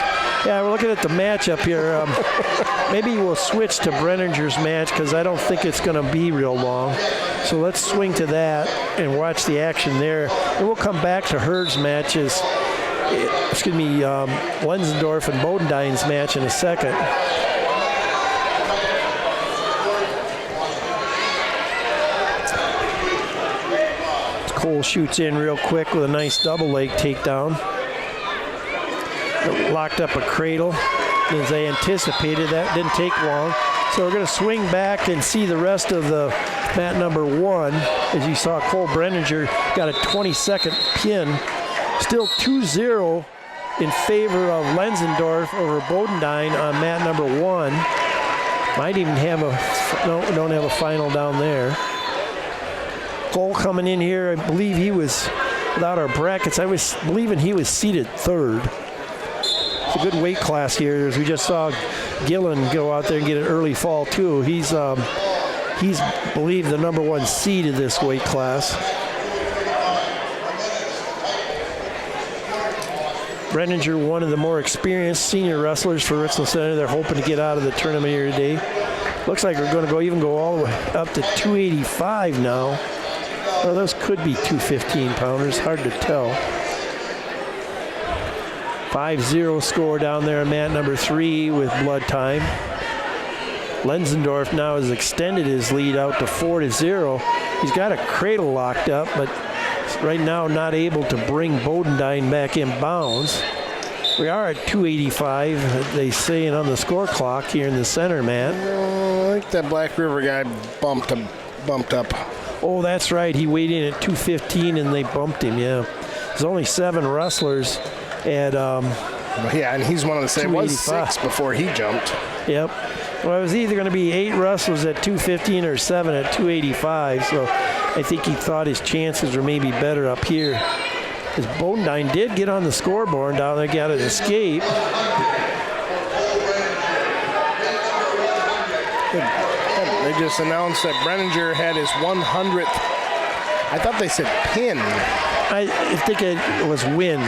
Yeah, we're looking at the matchup here. Maybe we'll switch to Brenninger's match because I don't think it's going to be real long. So let's swing to that and watch the action there. And we'll come back to Hurd's matches. Lenzendorf and Bodendine's match in a second. Cole shoots in real quick with a nice double leg takedown. Locked up a cradle. As they anticipated, that didn't take long. So we're going to swing back and see the rest of the mat number 1. As you saw, Cole Brenninger got a 20-second pin. Still 2-0 in favor of Lenzendorf over Bodendine on mat number 1. Might even have we don't have a final down there. Cole coming in here, I believe he was without our brackets, I was believing he was seated third. It's a good weight class here. As we just saw Gillen go out there and get an early fall too. He's believed the number 1 seed in this weight class. Brenninger, one of the more experienced senior wrestlers for Richland Center. They're hoping to get out of the tournament here today. Looks like we're going to go all the way up to 285 now. Well, those could be 215-pounders. Hard to tell. 5-0 score down there in mat number 3 with blood time. Lenzendorf now has extended his lead out to 4-0. He's got a cradle locked up, but right now not able to bring Bodendine back in bounds. We are at 285, they say, on the score clock here in the center, Matt. I think that Black River guy bumped up. Oh, that's right. He weighed in at 215 and they bumped him, yeah. There's only 7 wrestlers at yeah, and he's one of the same. It was 6 before he jumped. Yep. Well, it was either going to be 8 wrestlers at 215 or 7 at 285, so I think he thought his chances were maybe better up here. Because Bodendine did get on the scoreboard down there, got an escape. They just announced that Brenninger had his 100th. I thought they said pin. I think it was win.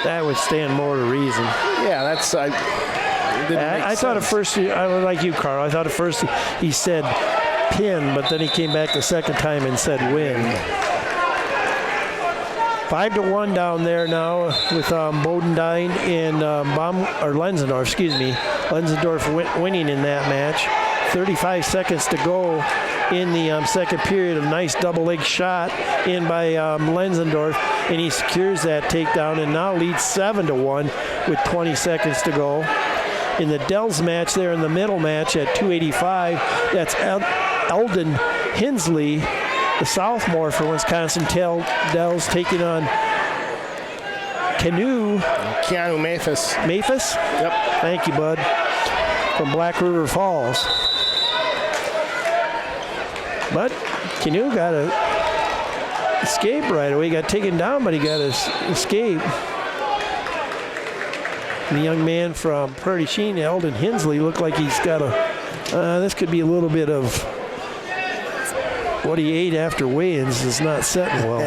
That would stand more to reason. Yeah, that's. I thought at first, I was like you, Carl. I thought at first he said pin, but then he came back the second time and said win. 5-1 down there now with Bodendine and Lenzendorf. Excuse me, Lenzendorf winning in that match. 35 seconds to go in the second period. A nice double leg shot in by Lenzendorf, and he secures that takedown and now leads 7-1 with 20 seconds to go. In the Dells match there in the middle match at 285, that's Eldon Hensley, the sophomore for Wisconsin Dells, taking on Keanu Mathis. Mathis? Yep. Thank you, bud. From Black River Falls. But Keanu got to escape right away. He got taken down, but he got to escape. And the young man from Prairie Sheen, Eldon Hensley, looked like he's got this could be a little bit of what he ate after weigh-ins is not setting well.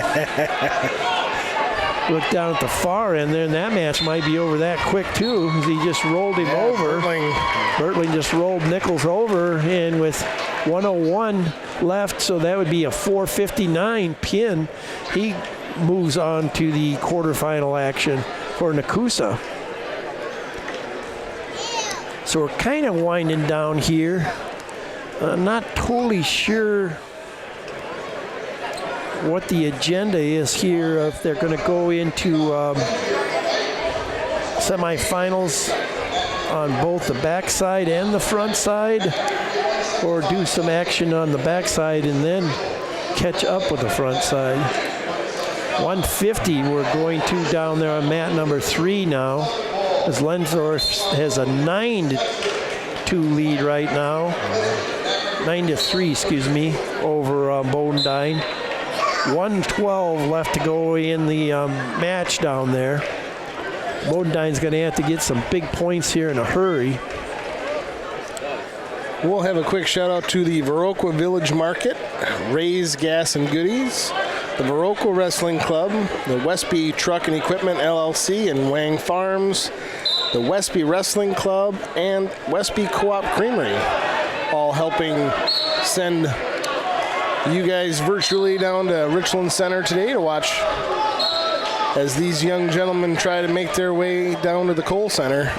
Look down at the far end there, and that match might be over that quick too, because he just rolled him over. Bertling just rolled Nichols over, and with 101 left, so that would be a 459 pin. He moves on to the quarterfinal action for Nakusa. So we're kind of winding down here. Not totally sure what the agenda is here, if they're going to go into semifinals on both the backside and the front side, or do some action on the backside and then catch up with the front side. 150 we're going to down there on mat number 3 now, as Lenzendorf has a 9-2 lead right now. 9-3, excuse me, over Bodendine. 112 left to go in the match down there. Bodendine's going to have to get some big points here in a hurry. We'll have a quick shout out to the Viroqua Village Market, Ray's Gas and Goodies, the Viroqua Wrestling Club, the Westby Truck and Equipment LLC and Wang Farms, the Westby Wrestling Club, and Westby Co-op Creamery, all helping send you guys virtually down to Richland Center today to watch as these young gentlemen try to make their way down to the Cole Center.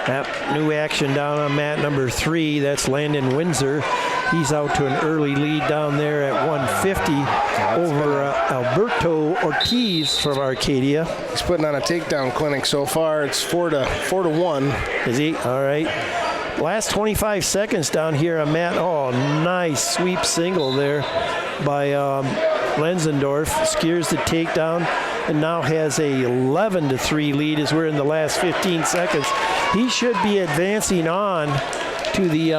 Yep, new action down on mat number 3. That's Landon Windsor. He's out to an early lead down there at 150 over Alberto Ortiz from Arcadia. He's putting on a takedown clinic so far. It's 4-1. Is he? All right. Last 25 seconds down here on mat. Oh, nice sweep single there by Lenzendorf. Secures the takedown and now has a 11-3 lead as we're in the last 15 seconds. He should be advancing on to the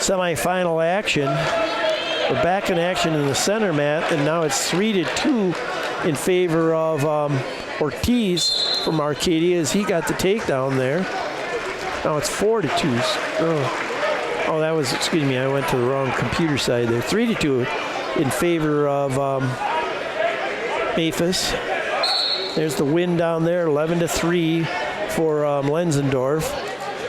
semifinal action. We're back in action in the center mat, and now it's 3-2 in favor of Ortiz from Arcadia as he got the takedown there. Now it's 4-2. Oh, that was, excuse me, I went to the wrong computer side there. 3-2 in favor of Maphis. There's the win down there, 11-3 for Lenzendorf.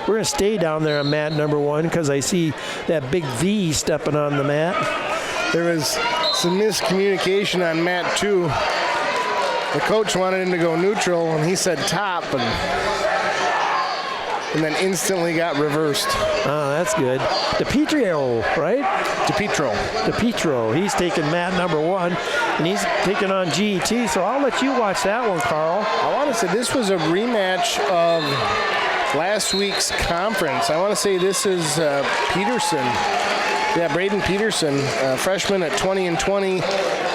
We're going to stay down there on mat number 1 because I see that big V stepping on the mat. There was some miscommunication on mat 2. The coach wanted him to go neutral, and he said top, and then instantly got reversed. Oh, that's good. DePietro, right? DePietro. He's taking mat number 1, and he's taking on GET, so I'll let you watch that one, Carl. I want to say this was a rematch of last week's conference. I want to say this is Peterson. Yeah, Braden Peterson, freshman at 20-20,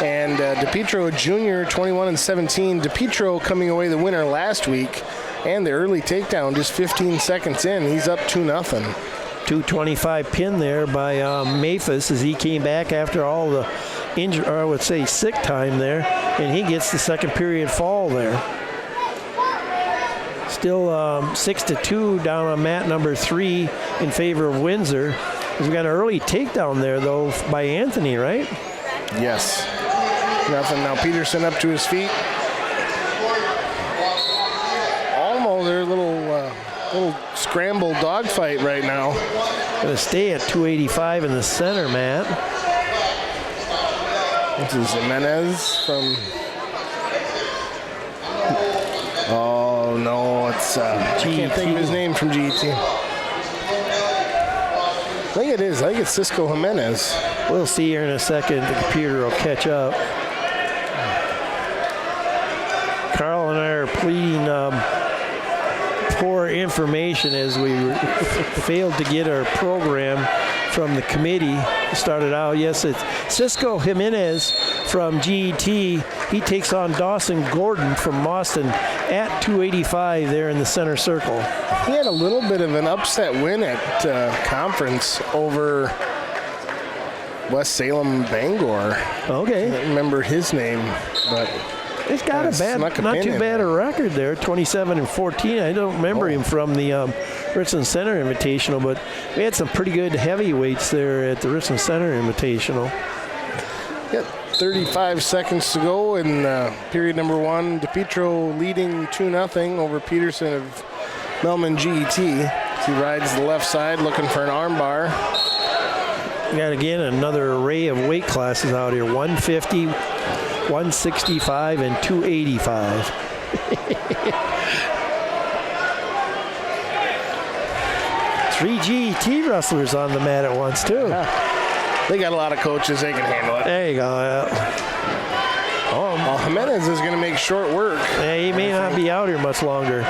and DePietro, junior, 21-17. DePietro coming away the winner last week, and the early takedown just 15 seconds in. He's up 2-0. 225 pin there by Maphis as he came back after all the injury, or I would say sick time there, and he gets the second period fall there. Still 6-2 down on mat number 3 in favor of Windsor. We got an early takedown there, though, by Anthony, right? Yes. Nothing. Now Peterson up to his feet. Almost their little scramble dogfight right now. Going to stay at 285 in the center mat. This is Jimenez from... Oh, no, it's... I can't think of his name from GET. I think it is. I think it's Cisco Jimenez. We'll see here in a second. The computer will catch up. Carl and I are pleading poor information as we failed to get our program from the committee. Started out, yes, it's Cisco Jimenez from GET. He takes on Dawson Gordon from Boston at 285 there in the center circle. He had a little bit of an upset win at conference over West Salem Bangor. Okay. I don't remember his name, but he's got not too bad a record there, 27-14. I don't remember him from the Richland Center Invitational, but we had some pretty good heavyweights there at the Richland Center Invitational. Yep. 35 seconds to go in period number 1. DePietro leading 2-0 over Peterson of Melman GET. He rides the left side looking for an armbar. We got again another array of weight classes out here, 150, 165, and 285. Three GET wrestlers on the mat at once, too. They got a lot of coaches. They can handle it. There you go. Well, Jimenez is going to make short work. Yeah, he may not be out here much longer.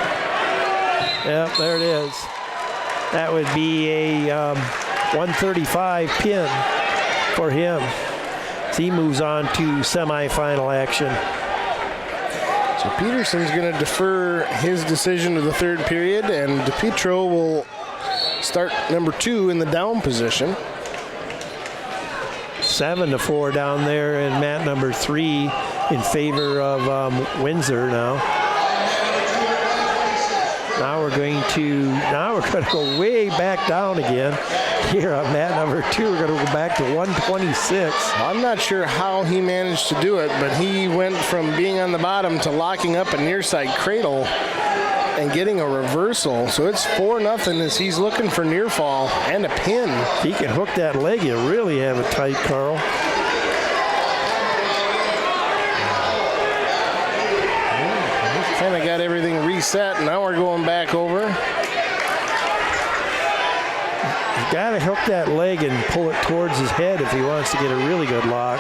Yep, there it is. That would be a 135 pin for him. So he moves on to semifinal action. So Peterson's going to defer his decision to the third period, and DePietro will start number 2 in the down position. 7-4 down there in mat number 3 in favor of Windsor now. Now we're going to go way back down again. Here on mat number 2, we're going to go back to 126. I'm not sure how he managed to do it, but he went from being on the bottom to locking up a near side cradle and getting a reversal. So it's 4-0 as he's looking for near fall and a pin. If he can hook that leg, you really have it tight, Carl. Kind of got everything reset. Now we're going back over. He's got to hook that leg and pull it towards his head if he wants to get a really good lock.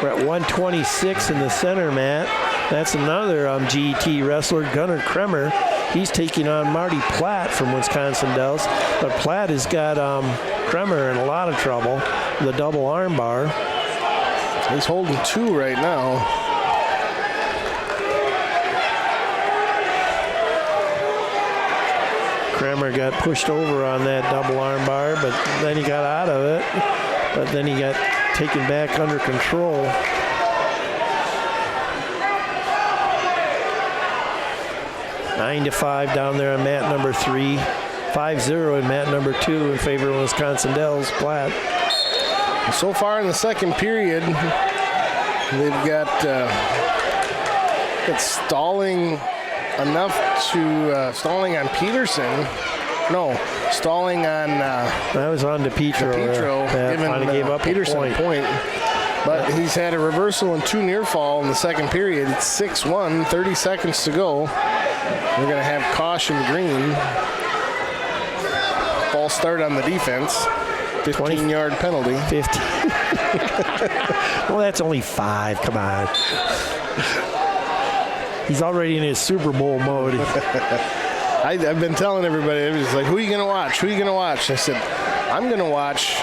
We're at 126 in the center mat. That's another GET wrestler, Gunnar Kremer. He's taking on Marty Platt from Wisconsin Dells. But Platt has got Kremer in a lot of trouble with a double arm bar. He's holding 2 right now. Kremer got pushed over on that double arm bar, but then he got out of it. But then he got taken back under control. Nine to 5 down there on mat number 3. 5-0 in mat number 2 in favor of Wisconsin Dells Platte. So far in the second period, they've got stalling enough to stalling on Peterson. No, stalling on that was on DePietro. Giving gave up Peterson a point. But he's had a reversal and 2 near fall in the second period. It's 6-1, 30 seconds to go. We're going to have caution green. False start on the defense. 15-yard penalty. 15. Well, that's only 5. Come on. He's already in his Super Bowl mode. I've been telling everybody, everybody's like, who are you going to watch? Who are you going to watch? I said, I'm going to watch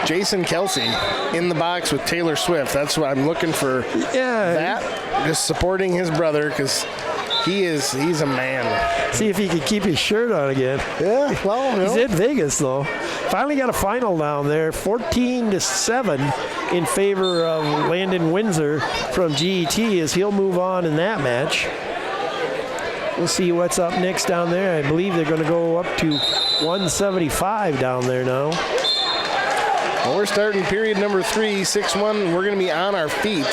Jason Kelsey in the box with Taylor Swift. That's what I'm looking for. Yeah. That, just supporting his brother, because he's a man. See if he can keep his shirt on again. Yeah, well, he's in Vegas, though. Finally got a final down there, 14-7 in favor of Landon Windsor from GET as he'll move on in that match. We'll see what's up next down there. I believe they're going to go up to 175 down there now. Well, we're starting period number 3, 6-1. We're going to be on our feet.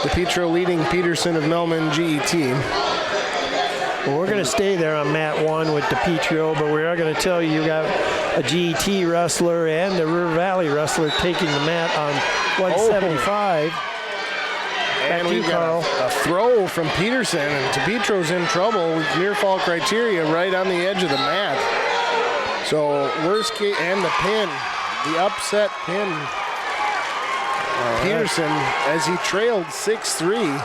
DePietro leading Peterson of Melman GET. Well, we're going to stay there on mat 1 with DePietro, but we are going to tell you got a GET wrestler and a River Valley wrestler taking the mat on 175. And we've got a throw from Peterson, and DePietro's in trouble with near fall criteria right on the edge of the mat. So worst case, and the pin, the upset pin. Peterson, as he trailed 6-3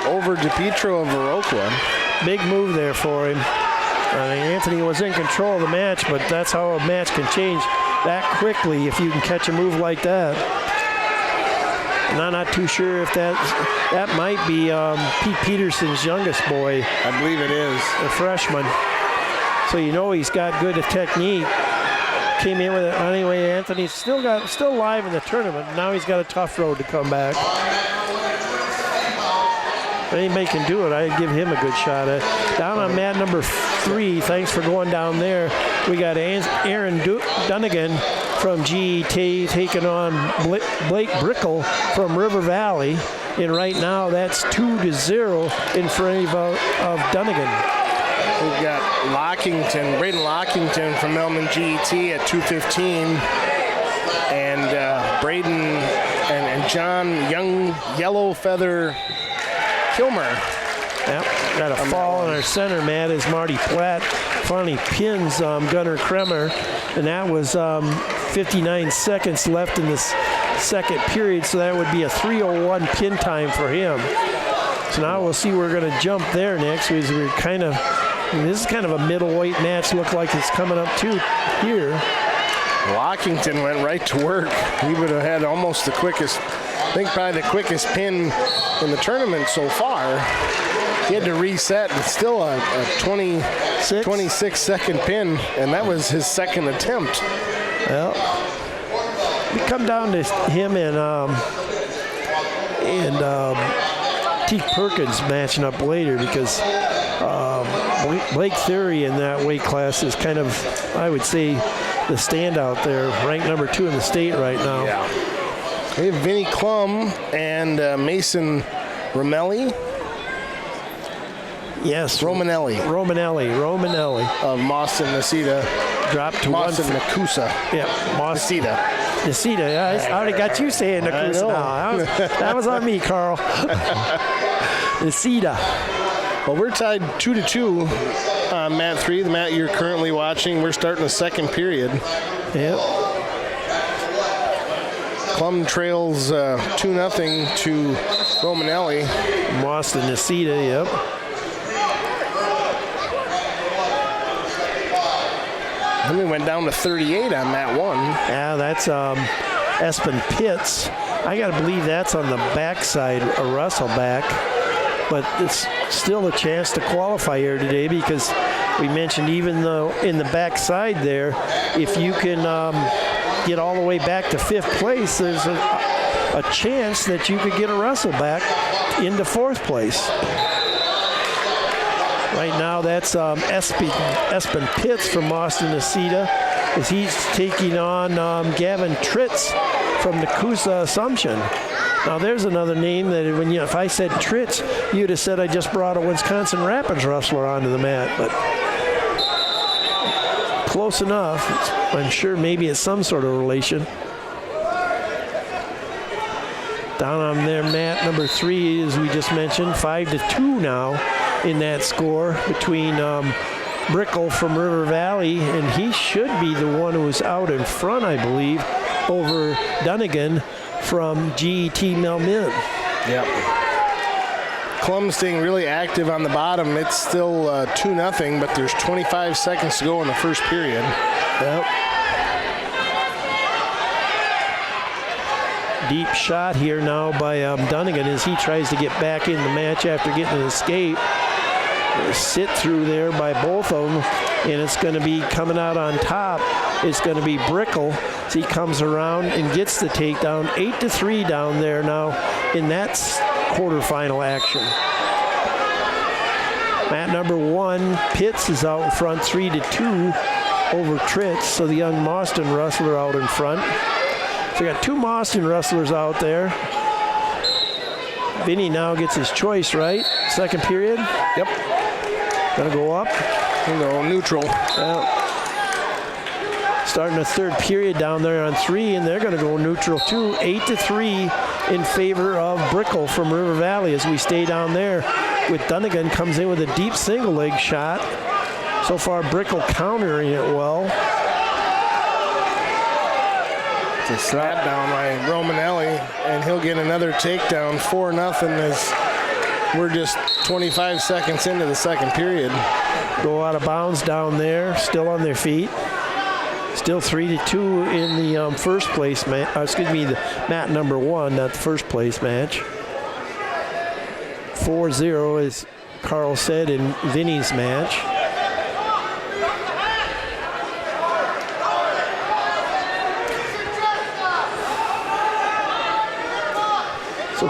over DePietro of Viroqua. Big move there for him. I mean, Anthony was in control of the match, but that's how a match can change that quickly if you can catch a move like that. And I'm not too sure if that might be Pete Peterson's youngest boy. I believe it is. A freshman. So you know he's got good technique. Came in with it anyway. Anthony's still live in the tournament. Now he's got a tough road to come back. If anybody can do it, I'd give him a good shot at. Down on mat number 3, thanks for going down there. We got Aaron Dunnigan from GET taking on Blake Brickle from River Valley. And right now that's 2-0 in favor of Dunnigan. We've got Braden Lockington from Melman GET at 2:15. And Braden and John Young Yellow Feather Kilmer. Yep, got a fall on our center mat as Marty Platt finally pins Gunnar Kremer, and that was 59 seconds left in this second period, so that would be a 3:01 pin time for him. So now we'll see, we're going to jump there next. This is kind of a middleweight match, look like it's coming up too here. Lockington went right to work. He would have had almost the quickest, I think probably the quickest pin in the tournament so far. He had to reset, but still a 26 second pin, and that was his second attempt. Well, we come down to him and Teak Perkins matching up later, because Blake Theory in that weight class is kind of, I would say, the standout there, ranked number 2 in the state right now. Yeah. We have Vinnie Klum and Mason Romelli. Yes. Romanelli. Of Mawson Nacita. Dropped to Mawson Nakusa. Yeah. Nacita. I already got you saying Nakusa now. That was on me, Carl. Nacita. Well, we're tied 2-2 on mat 3, the mat you're currently watching. We're starting the second period. Yep. Klum trails 2-0 to Romanelli. Mawson Nacita, yep. Then we went down to 38 on mat 1. Yeah, that's Espen Pitts. I got to believe that's on the backside, a Russell back. but it's still a chance to qualify here today because we mentioned even though in the backside there, if you can get all the way back to 5th place, there's a chance that you could get a wrestle back into 4th place. Right now, that's Espen Pitts from Austin-Nicita, as he's taking on Gavin Tritz from Nakusa Assumption. Now, there's another name that if I said Tritz, you'd have said I just brought a Wisconsin Rapids wrestler onto the mat, but close enough. I'm sure maybe it's some sort of relation. Down on their mat, number 3, as we just mentioned, 5-2 now in that score between Brickle from River Valley, and he should be the one who was out in front, I believe, over Dunnigan from GET Melmin. Yep. Clum staying really active on the bottom. It's still 2-0, but there's 25 seconds to go in the first period. Yep. Deep shot here now by Dunnigan as he tries to get back in the match after getting an escape. Sit through there by both of them, and it's going to be coming out on top. It's going to be Brickle as he comes around and gets the takedown. 8-3 down there now in that quarterfinal action. Mat number 1, Pitts is out in front, 3-2 over Tritz, so the young Mauston wrestler out in front. So we got 2 Mauston wrestlers out there. Vinny now gets his choice, right? Second period? Yep. Gonna go up. Gonna go neutral. Starting the 3rd period down there on 3, and they're gonna go neutral too. 8-3 in favor of Brickle from River Valley as we stay down there. With Dunnigan comes in with a deep single leg shot. So far, Brickle countering it well. It's a slap down by Romanelli, and he'll get another takedown, 4-0 as we're just 25 seconds into the second period. Go out of bounds down there, still on their feet. Still 3-2 in the first place match. The mat number 1, not the first place match. 4-0, as Carl said, in Vinny's match.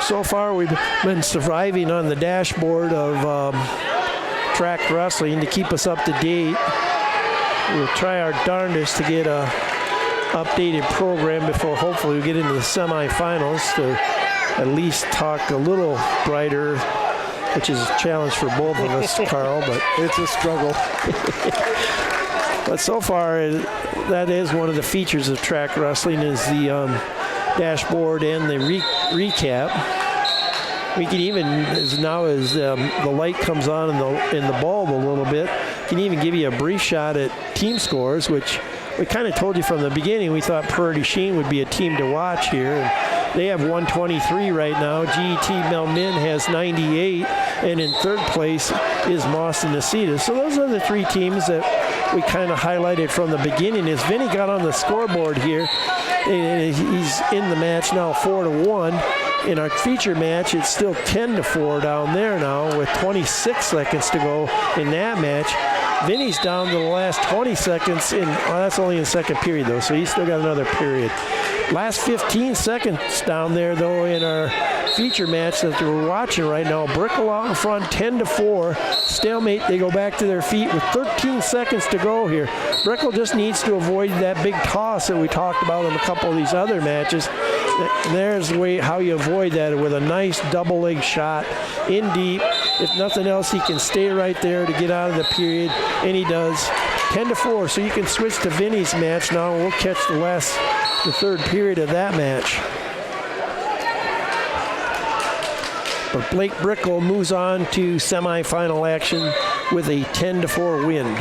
So far we've been surviving on the dashboard of track wrestling to keep us up to date. We'll try our darndest to get a updated program before hopefully we get into the semifinals to at least talk a little brighter, which is a challenge for both of us, Carl, but it's a struggle. But so far, that is one of the features of track wrestling is the dashboard and the recap. We can even, as the light comes on in the bulb a little bit, can even give you a brief shot at team scores, which we kind of told you from the beginning. We thought Prairie du Chien would be a team to watch here. And they have 123 right now. GET Melmin has 98, and in 3rd place is Mauston-Nicita. So those are the 3 teams that we kind of highlighted from the beginning. As Vinny got on the scoreboard here, and he's in the match now 4-1. In our feature match, it's still 10-4 down there now with 26 seconds to go in that match. Vinny's down to the last 20 seconds. That's only in the second period, though, so he's still got another period. Last 15 seconds down there, though, in our feature match that we're watching right now. Brickle out in front, 10-4. Stalemate, they go back to their feet with 13 seconds to go here. Brickle just needs to avoid that big toss that we talked about in a couple of these other matches. There's the way how you avoid that with a nice double leg shot in deep. If nothing else, he can stay right there to get out of the period, and he does. 10-4, so you can switch to Vinny's match now, and we'll catch the 3rd period of that match. But Blake Brickle moves on to semifinal action with a 10-4 win.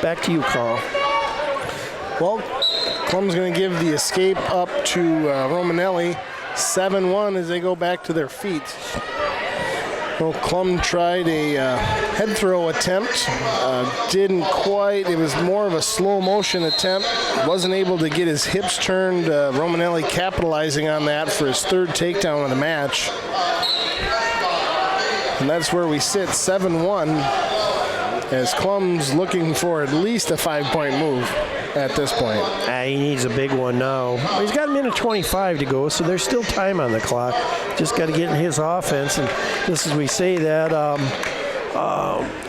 Back to you, Carl. Well, Clum's going to give the escape up to Romanelli, 7-1 as they go back to their feet. Well, Clum tried a head throw attempt, didn't quite. It was more of a slow motion attempt. Wasn't able to get his hips turned. Romanelli capitalizing on that for his 3rd takedown of the match. and that's where we sit, 7-1, as Clum's looking for at least a 5-point move at this point. He needs a big one now. He's got a minute 25 to go, so there's still time on the clock. Just got to get in his offense, and just as we say that,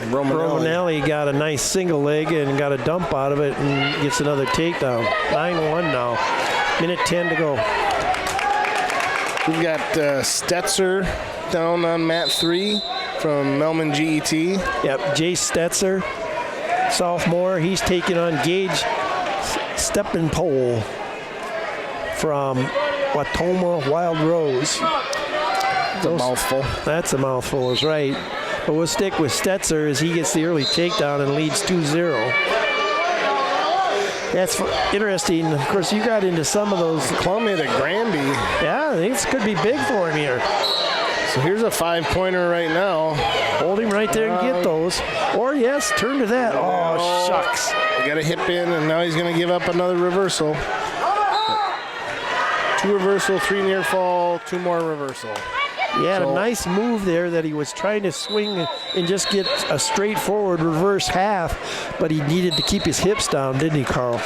Romanelli got a nice single leg and got a dump out of it and gets another takedown. 9-1 now. Minute 10 to go. We've got Stetzer down on mat 3 from Melman GET. Yep, Jay Stetzer, sophomore. He's taking on Gage Steppenpole from Watoma Wild Rose. That's a mouthful. That's a mouthful, is right. But we'll stick with Stetzer as he gets the early takedown and leads 2-0. That's interesting. Of course, you got into some of those. Clum hit a Granby. Yeah, I think this could be big for him here. So here's a 5-pointer right now. Hold him right there and get those. Or, yes, turn to that. Oh, shucks. He got a hip in, and now he's going to give up another reversal. 2 reversal, 3 near fall, 2 more reversal. He had a nice move there that he was trying to swing and just get a straightforward reverse half, but he needed to keep his hips down, didn't he, Carl?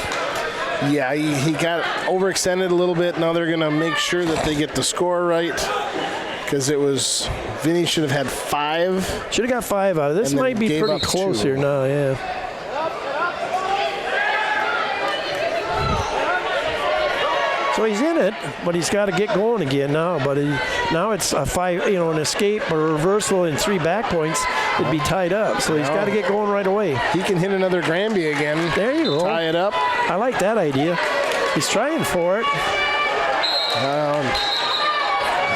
Yeah, he got overextended a little bit. Now they're going to make sure that they get the score right, because it was Vinny should have had 5. Should have got 5 out of this. Might be pretty close 2 here now, yeah. So he's in it, but he's got to get going again now. But now it's a 5, an escape or a reversal and 3 back points. It'd be tied up. So he's got to get going right away. He can hit another Granby again. There you go. Tie it up. I like that idea. He's trying for it.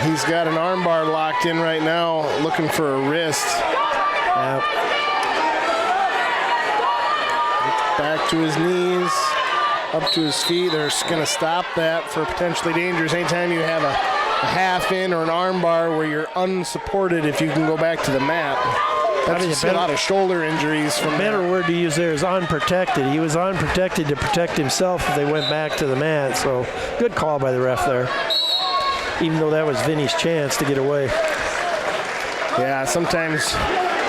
He's got an armbar locked in right now, looking for a wrist. Back to his knees. Up to his feet. They're going to stop that for potentially dangerous. Anytime you have a half in or an arm bar where you're unsupported, if you can go back to the mat. That's just a lot of shoulder injuries from better word to use there is unprotected. He was unprotected to protect himself if they went back to the mat. So good call by the ref there. Even though that was Vinny's chance to get away. Yeah, sometimes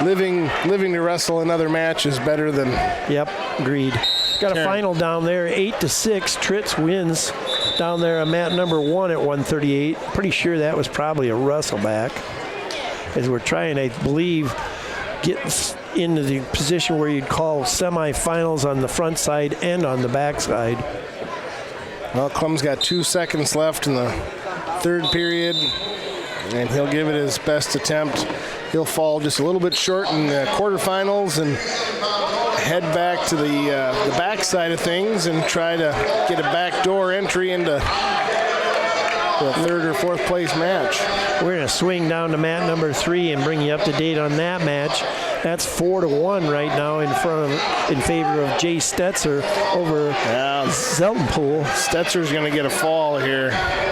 living to wrestle another match is better than. Yep, agreed. Got a final down there, 8-6. Tritz wins down there on mat number 1 at 138. Pretty sure that was probably a wrestle back. As we're trying, I believe, get into the position where you'd call semifinals on the front side and on the back side. Well, Clum's got 2 seconds left in the 3rd period, and he'll give it his best attempt. He'll fall just a little bit short in the quarterfinals and head back to the back side of things and try to get a backdoor entry into the 3rd or 4th place match. We're going to swing down to mat number 3 and bring you up to date on that match. That's 4-1 right now in favor of Jay Stetzer over Zeltenpool. Stetzer's going to get a fall here.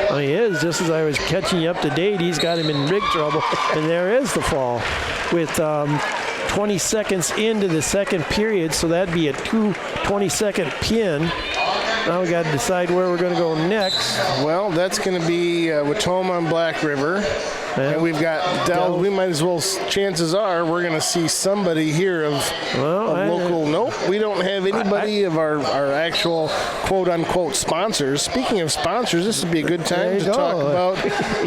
Well, he is. Just as I was catching you up to date, he's got him in big trouble. And there is the fall with 20 seconds into the 2nd period, so that'd be a 20-second pin. Now we got to decide where we're going to go next. Well, that's going to be Watoma and Black River. And we've got Dells. We might as well, chances are, we're going to see somebody here of local. Nope, we don't have anybody of our actual quote-unquote sponsors. Speaking of sponsors, this would be a good time to talk about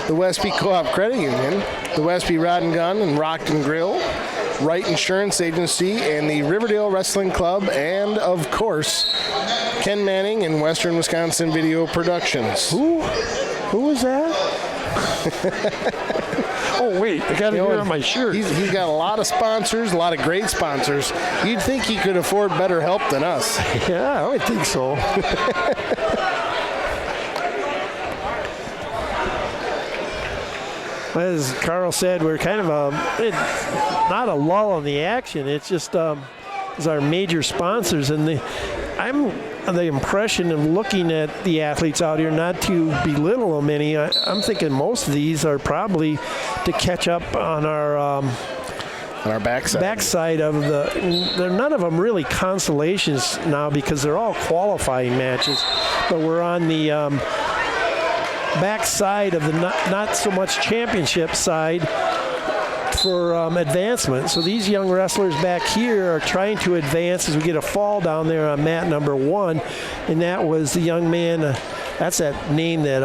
the Westby Co-op Credit Union, the Westby Rod and Gun and Rockton Grill, Wright Insurance Agency, and the Riverdale Wrestling Club, and, of course, Ken Manning and Western Wisconsin Video Productions. Who was that? Oh, wait, I got it here on my shirt. He's got a lot of sponsors, a lot of great sponsors. You'd think he could afford better help than us. Yeah, I would think so. As Carl said, we're kind of not a lull in the action. It's just it's our major sponsors, and I'm the impression of looking at the athletes out here, not to belittle them any. I'm thinking most of these are probably to catch up on our backside of the. None of them really consolations now because they're all qualifying matches, but we're on the backside of the not so much championship side for advancement. So these young wrestlers back here are trying to advance as we get a fall down there on mat number 1. And that was the young man, that's that name that...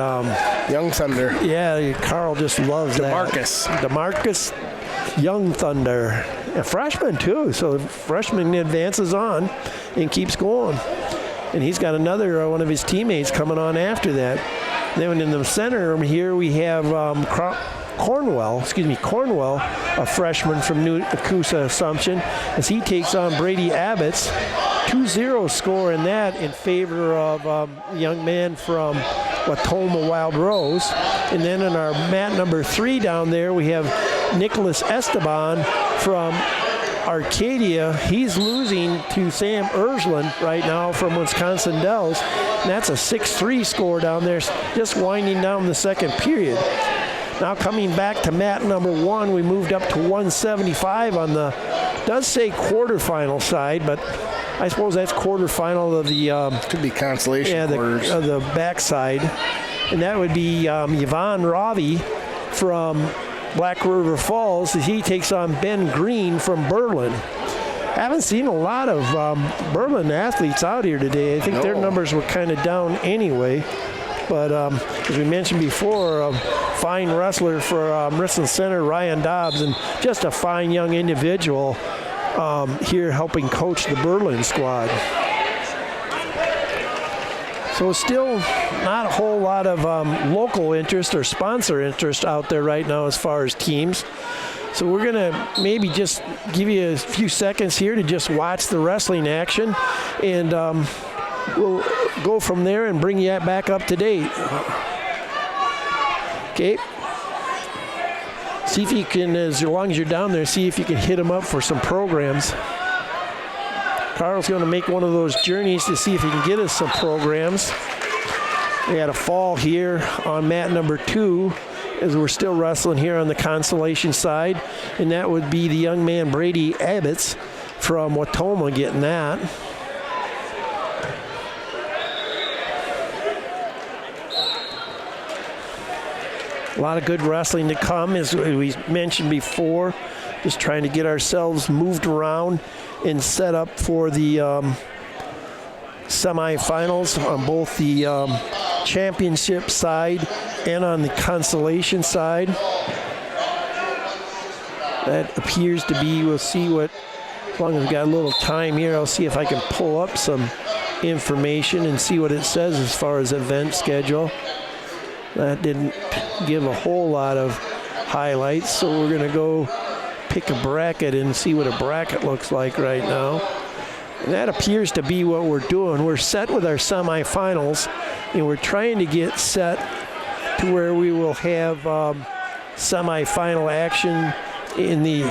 Young Thunder. Yeah, Carl just loves DeMarcus. that. DeMarcus Young Thunder. A freshman too, so the freshman advances on and keeps going. And he's got another one of his teammates coming on after that. Then in the center here we have Cornwell, a freshman from New Acusa Assumption, as he takes on Brady Abbott's 2-0 score in that in favor of a young man from Watoma Wild Rose. And then in our mat number 3 down there, we have Nicholas Esteban from Arcadia. He's losing to Sam Richland right now from Wisconsin Dells. And that's a 6-3 score down there, just winding down the second period. Now coming back to mat number 1, we moved up to 175 on the, does say quarterfinal side, but I suppose that's quarterfinal of the... could be consolation quarters. The backside. And that would be Yvonne Ravi from Black River Falls as he takes on Ben Green from Berlin. Haven't seen a lot of Berlin athletes out here today. I think their numbers were kind of down anyway. But as we mentioned before, a fine wrestler for Richland Center, Ryan Dobbs, and just a fine young individual here helping coach the Berlin squad. So still not a whole lot of local interest or sponsor interest out there right now as far as teams. So we're going to maybe just give you a few seconds here to just watch the wrestling action, and we'll go from there and bring you back up to date. Okay. See if you can, as long as you're down there, see if you can hit them up for some programs. Carl's going to make one of those journeys to see if he can get us some programs. We had a fall here on mat number 2 as we're still wrestling here on the consolation side. And that would be the young man Brady Abbott's from Watoma getting that. A lot of good wrestling to come, as we mentioned before. Just trying to get ourselves moved around and set up for the semifinals on both the championship side and on the consolation side. That appears to be, we'll see what, as long as we've got a little time here, I'll see if I can pull up some information and see what it says as far as event schedule. That didn't give a whole lot of highlights, so we're going to go pick a bracket and see what a bracket looks like right now. And that appears to be what we're doing. We're set with our semifinals, and we're trying to get set to where we will have semifinal action in the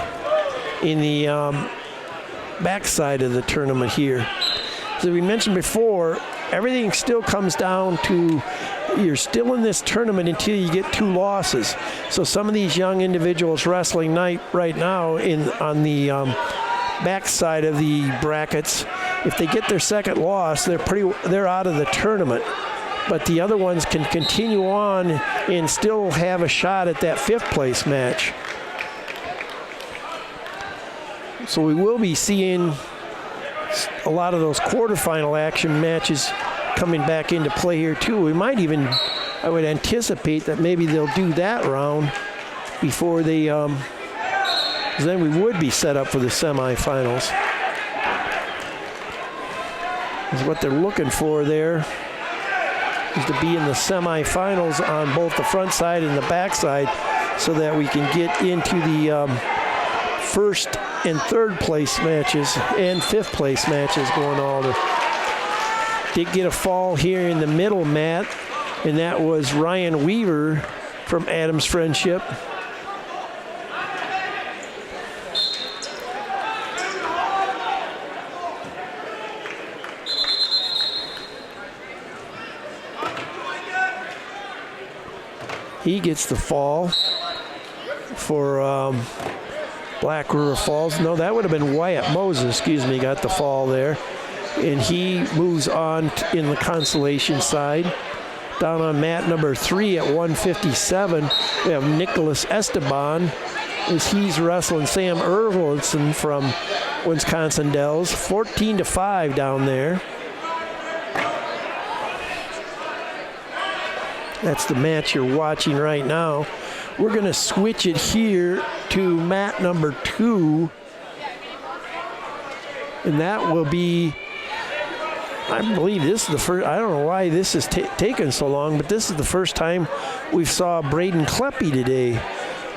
backside of the tournament here. As we mentioned before, everything still comes down to you're still in this tournament until you get 2 losses. So some of these young individuals wrestling right now on the backside of the brackets, if they get their second loss, they're out of the tournament. But the other ones can continue on and still have a shot at that 5th place match. So we will be seeing a lot of those quarterfinal action matches coming back into play here too. We might even, I would anticipate that maybe they'll do that round before they, then we would be set up for the semifinals. Is what they're looking for there, is to be in the semifinals on both the front side and the back side, so that we can get into the 1st and 3rd place matches and 5th place matches going on. Did get a fall here in the middle mat, and that was Ryan Weaver from Adams Friendship. He gets the fall for Black River Falls. No, that would have been Wyatt Moses, got the fall there. And he moves on in the consolation side. Down on mat number 3 at 157, we have Nicholas Esteban. as he's wrestling Sam Ervelson from Wisconsin Dells. 14-5 down there. That's the match you're watching right now. We're going to switch it here to mat number 2. And that will be, I believe this is the first, I don't know why this is taking so long, but this is the first time we saw Braden Kleppe today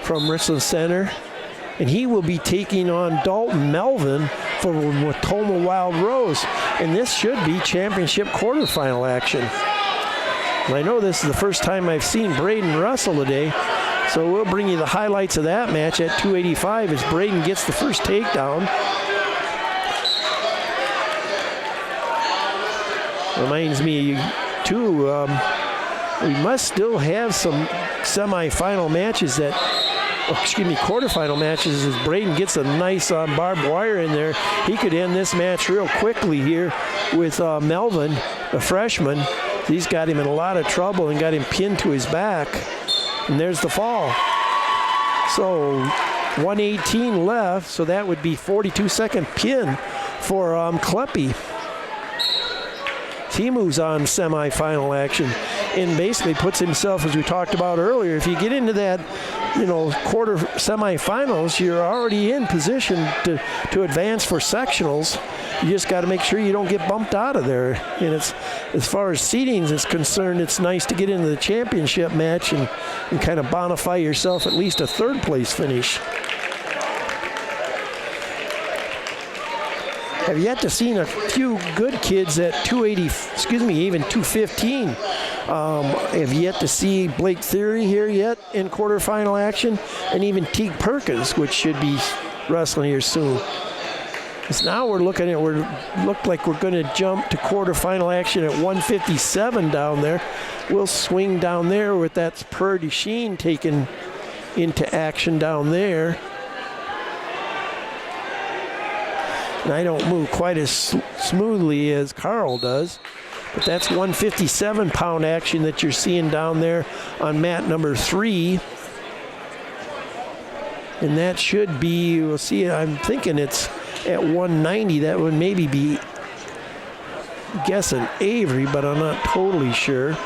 from Richland Center. And he will be taking on Dalton Melvin from Watoma Wild Rose. And this should be championship quarterfinal action. And I know this is the first time I've seen Braden wrestle today, so we'll bring you the highlights of that match at 285 as Braden gets the first takedown. Reminds me, too, we must still have some semifinal matches quarterfinal matches as Braden gets a nice barbed wire in there. He could end this match real quickly here with Melvin, a freshman. He's got him in a lot of trouble and got him pinned to his back. And there's the fall. So 118 left, so that would be 42-second pin for Kleppe. He moves on semifinal action and basically puts himself, as we talked about earlier, if you get into that, quarter semifinals, you're already in position to advance for sectionals. You just got to make sure you don't get bumped out of there. And it's, as far as seedings is concerned, it's nice to get into the championship match and kind of bonify yourself at least a third place finish. Have yet to seen a few good kids at 280, even 215. Have yet to see Blake Theory here yet in quarterfinal action, and even Teague Perkins, which should be wrestling here soon. Because now we're look like we're going to jump to quarterfinal action at 157 down there. We'll swing down there with that Purdy Sheen taken into action down there. And I don't move quite as smoothly as Carl does, but that's 157-pound action that you're seeing down there on mat number 3. And that should be, we'll see, I'm thinking it's at 190. That would maybe be, I'm guessing Avery, but I'm not totally sure.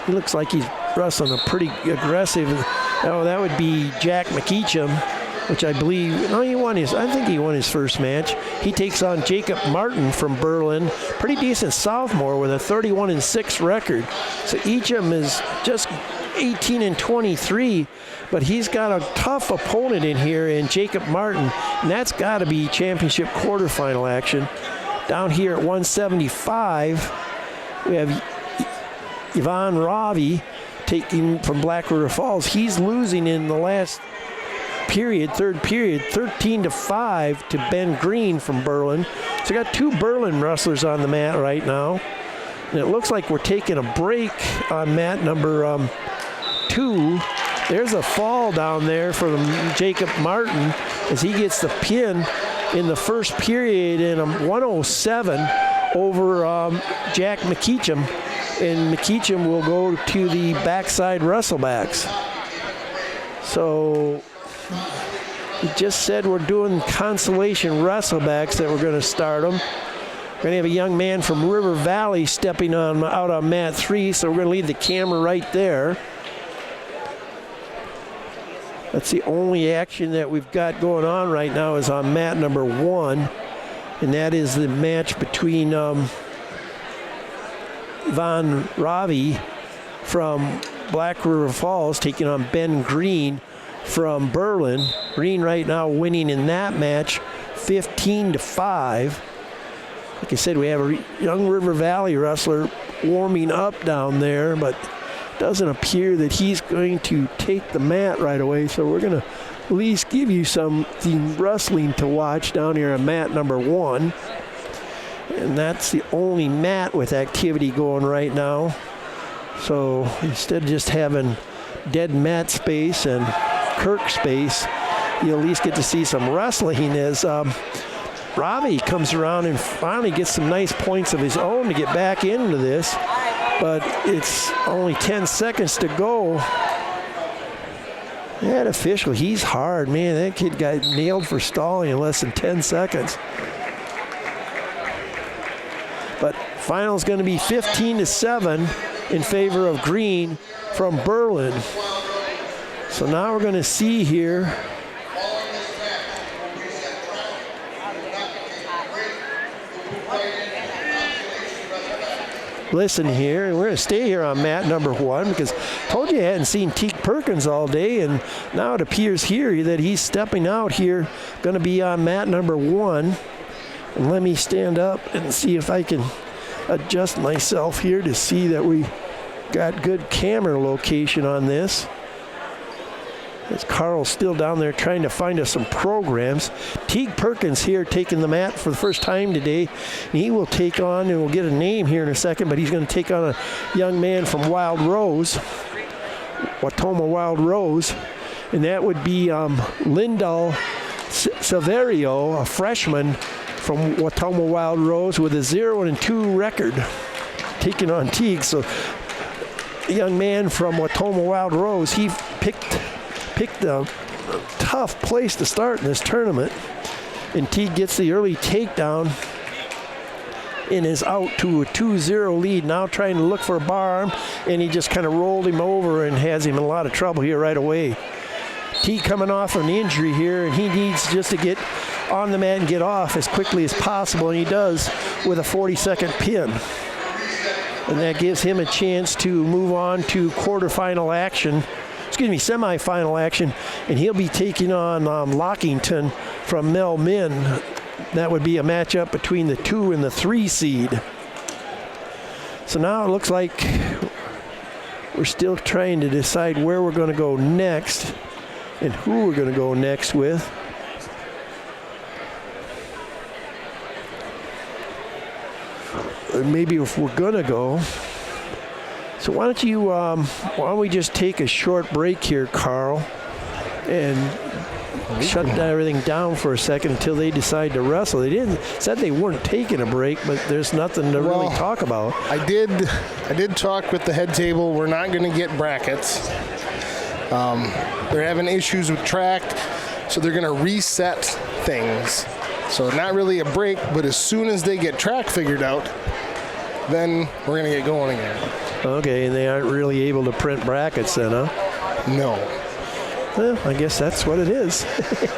He looks like he's wrestling a pretty aggressive, that would be Jack McEacham, which I believe, I think he won his first match. He takes on Jacob Martin from Berlin, pretty decent sophomore with a 31-6 record. So Eacham is just 18-23, but he's got a tough opponent in here in Jacob Martin, and that's got to be championship quarterfinal action. Down here at 175, we have Ivan Ravi taking from Black River Falls. He's losing in the last third period, 13-5 to Ben Green from Berlin. So we got 2 Berlin wrestlers on the mat right now. And it looks like we're taking a break on mat number 2. There's a fall down there from Jacob Martin as he gets the pin in the first period in 107 over Jack McEacham. And McEacham will go to the backside wrestlebacks. So he just said we're doing consolation wrestlebacks that we're going to start them. We're going to have a young man from River Valley stepping out on mat 3, so we're going to leave the camera right there. That's the only action that we've got going on right now is on mat number 1, and that is the match between Ivan Ravi from Black River Falls taking on Ben Green from Berlin. Green right now winning in that match 15-5. Like I said, we have a young River Valley wrestler warming up down there, but doesn't appear that he's going to take the mat right away. So we're going to at least give you something wrestling to watch down here on mat number 1. And that's the only mat with activity going right now. So instead of just having dead mat space and Kirk space, you at least get to see some wrestling as Ravi comes around and finally gets some nice points of his own to get back into this. But it's only 10 seconds to go That official, he's hard. Man, that kid got nailed for stalling in less than 10 seconds. But final's going to be 15-7 in favor of green from Berlin. So now we're going to see here. Listen here, and we're going to stay here on mat number 1 because I told you I hadn't seen Teague Perkins all day, and now it appears here that he's stepping out here, going to be on mat number 1. And let me stand up and see if I can adjust myself here to see that we got good camera location on this. As Carl's still down there trying to find us some programs. Teague Perkins here taking the mat for the first time today. And he will take on, and we'll get a name here in a second, but he's going to take on a young man from Wild Rose, Watoma Wild Rose. And that would be Lindell Silverio, a freshman from Watoma Wild Rose with a 0-2 record, taking on Teague. So a young man from Watoma Wild Rose, he picked a tough place to start in this tournament. And Teague gets the early takedown and is out to a 2-0 lead. Now trying to look for a bar arm, and he just kind of rolled him over and has him in a lot of trouble here right away. Teague coming off an injury here, and he needs just to get on the mat and get off as quickly as possible, and he does with a 40-second pin. And that gives him a chance to move on to semifinal action, and he'll be taking on Lockington from Mel Min. That would be a matchup between the 2 and the 3 seed. So now it looks like we're still trying to decide where we're going to go next and who we're going to go next with. Or maybe if we're going to go. So why don't we just take a short break here, Carl, and shut everything down for a second until they decide to wrestle. They said they weren't taking a break, but there's nothing to really talk about. I did talk with the head table. We're not going to get brackets. They're having issues with track, so they're going to reset things. So not really a break, but as soon as they get track figured out, then we're going to get going again. Okay, and they aren't really able to print brackets then, huh? No. Well, I guess that's what it is.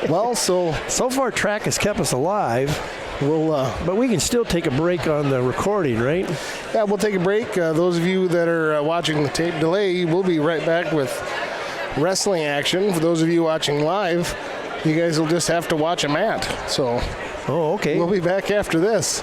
Well, so far track has kept us alive. But we can still take a break on the recording, right? Yeah, we'll take a break. Those of you that are watching the tape delay, we'll be right back with wrestling action. For those of you watching live, you guys will just have to watch a mat. So, okay. We'll be back after this.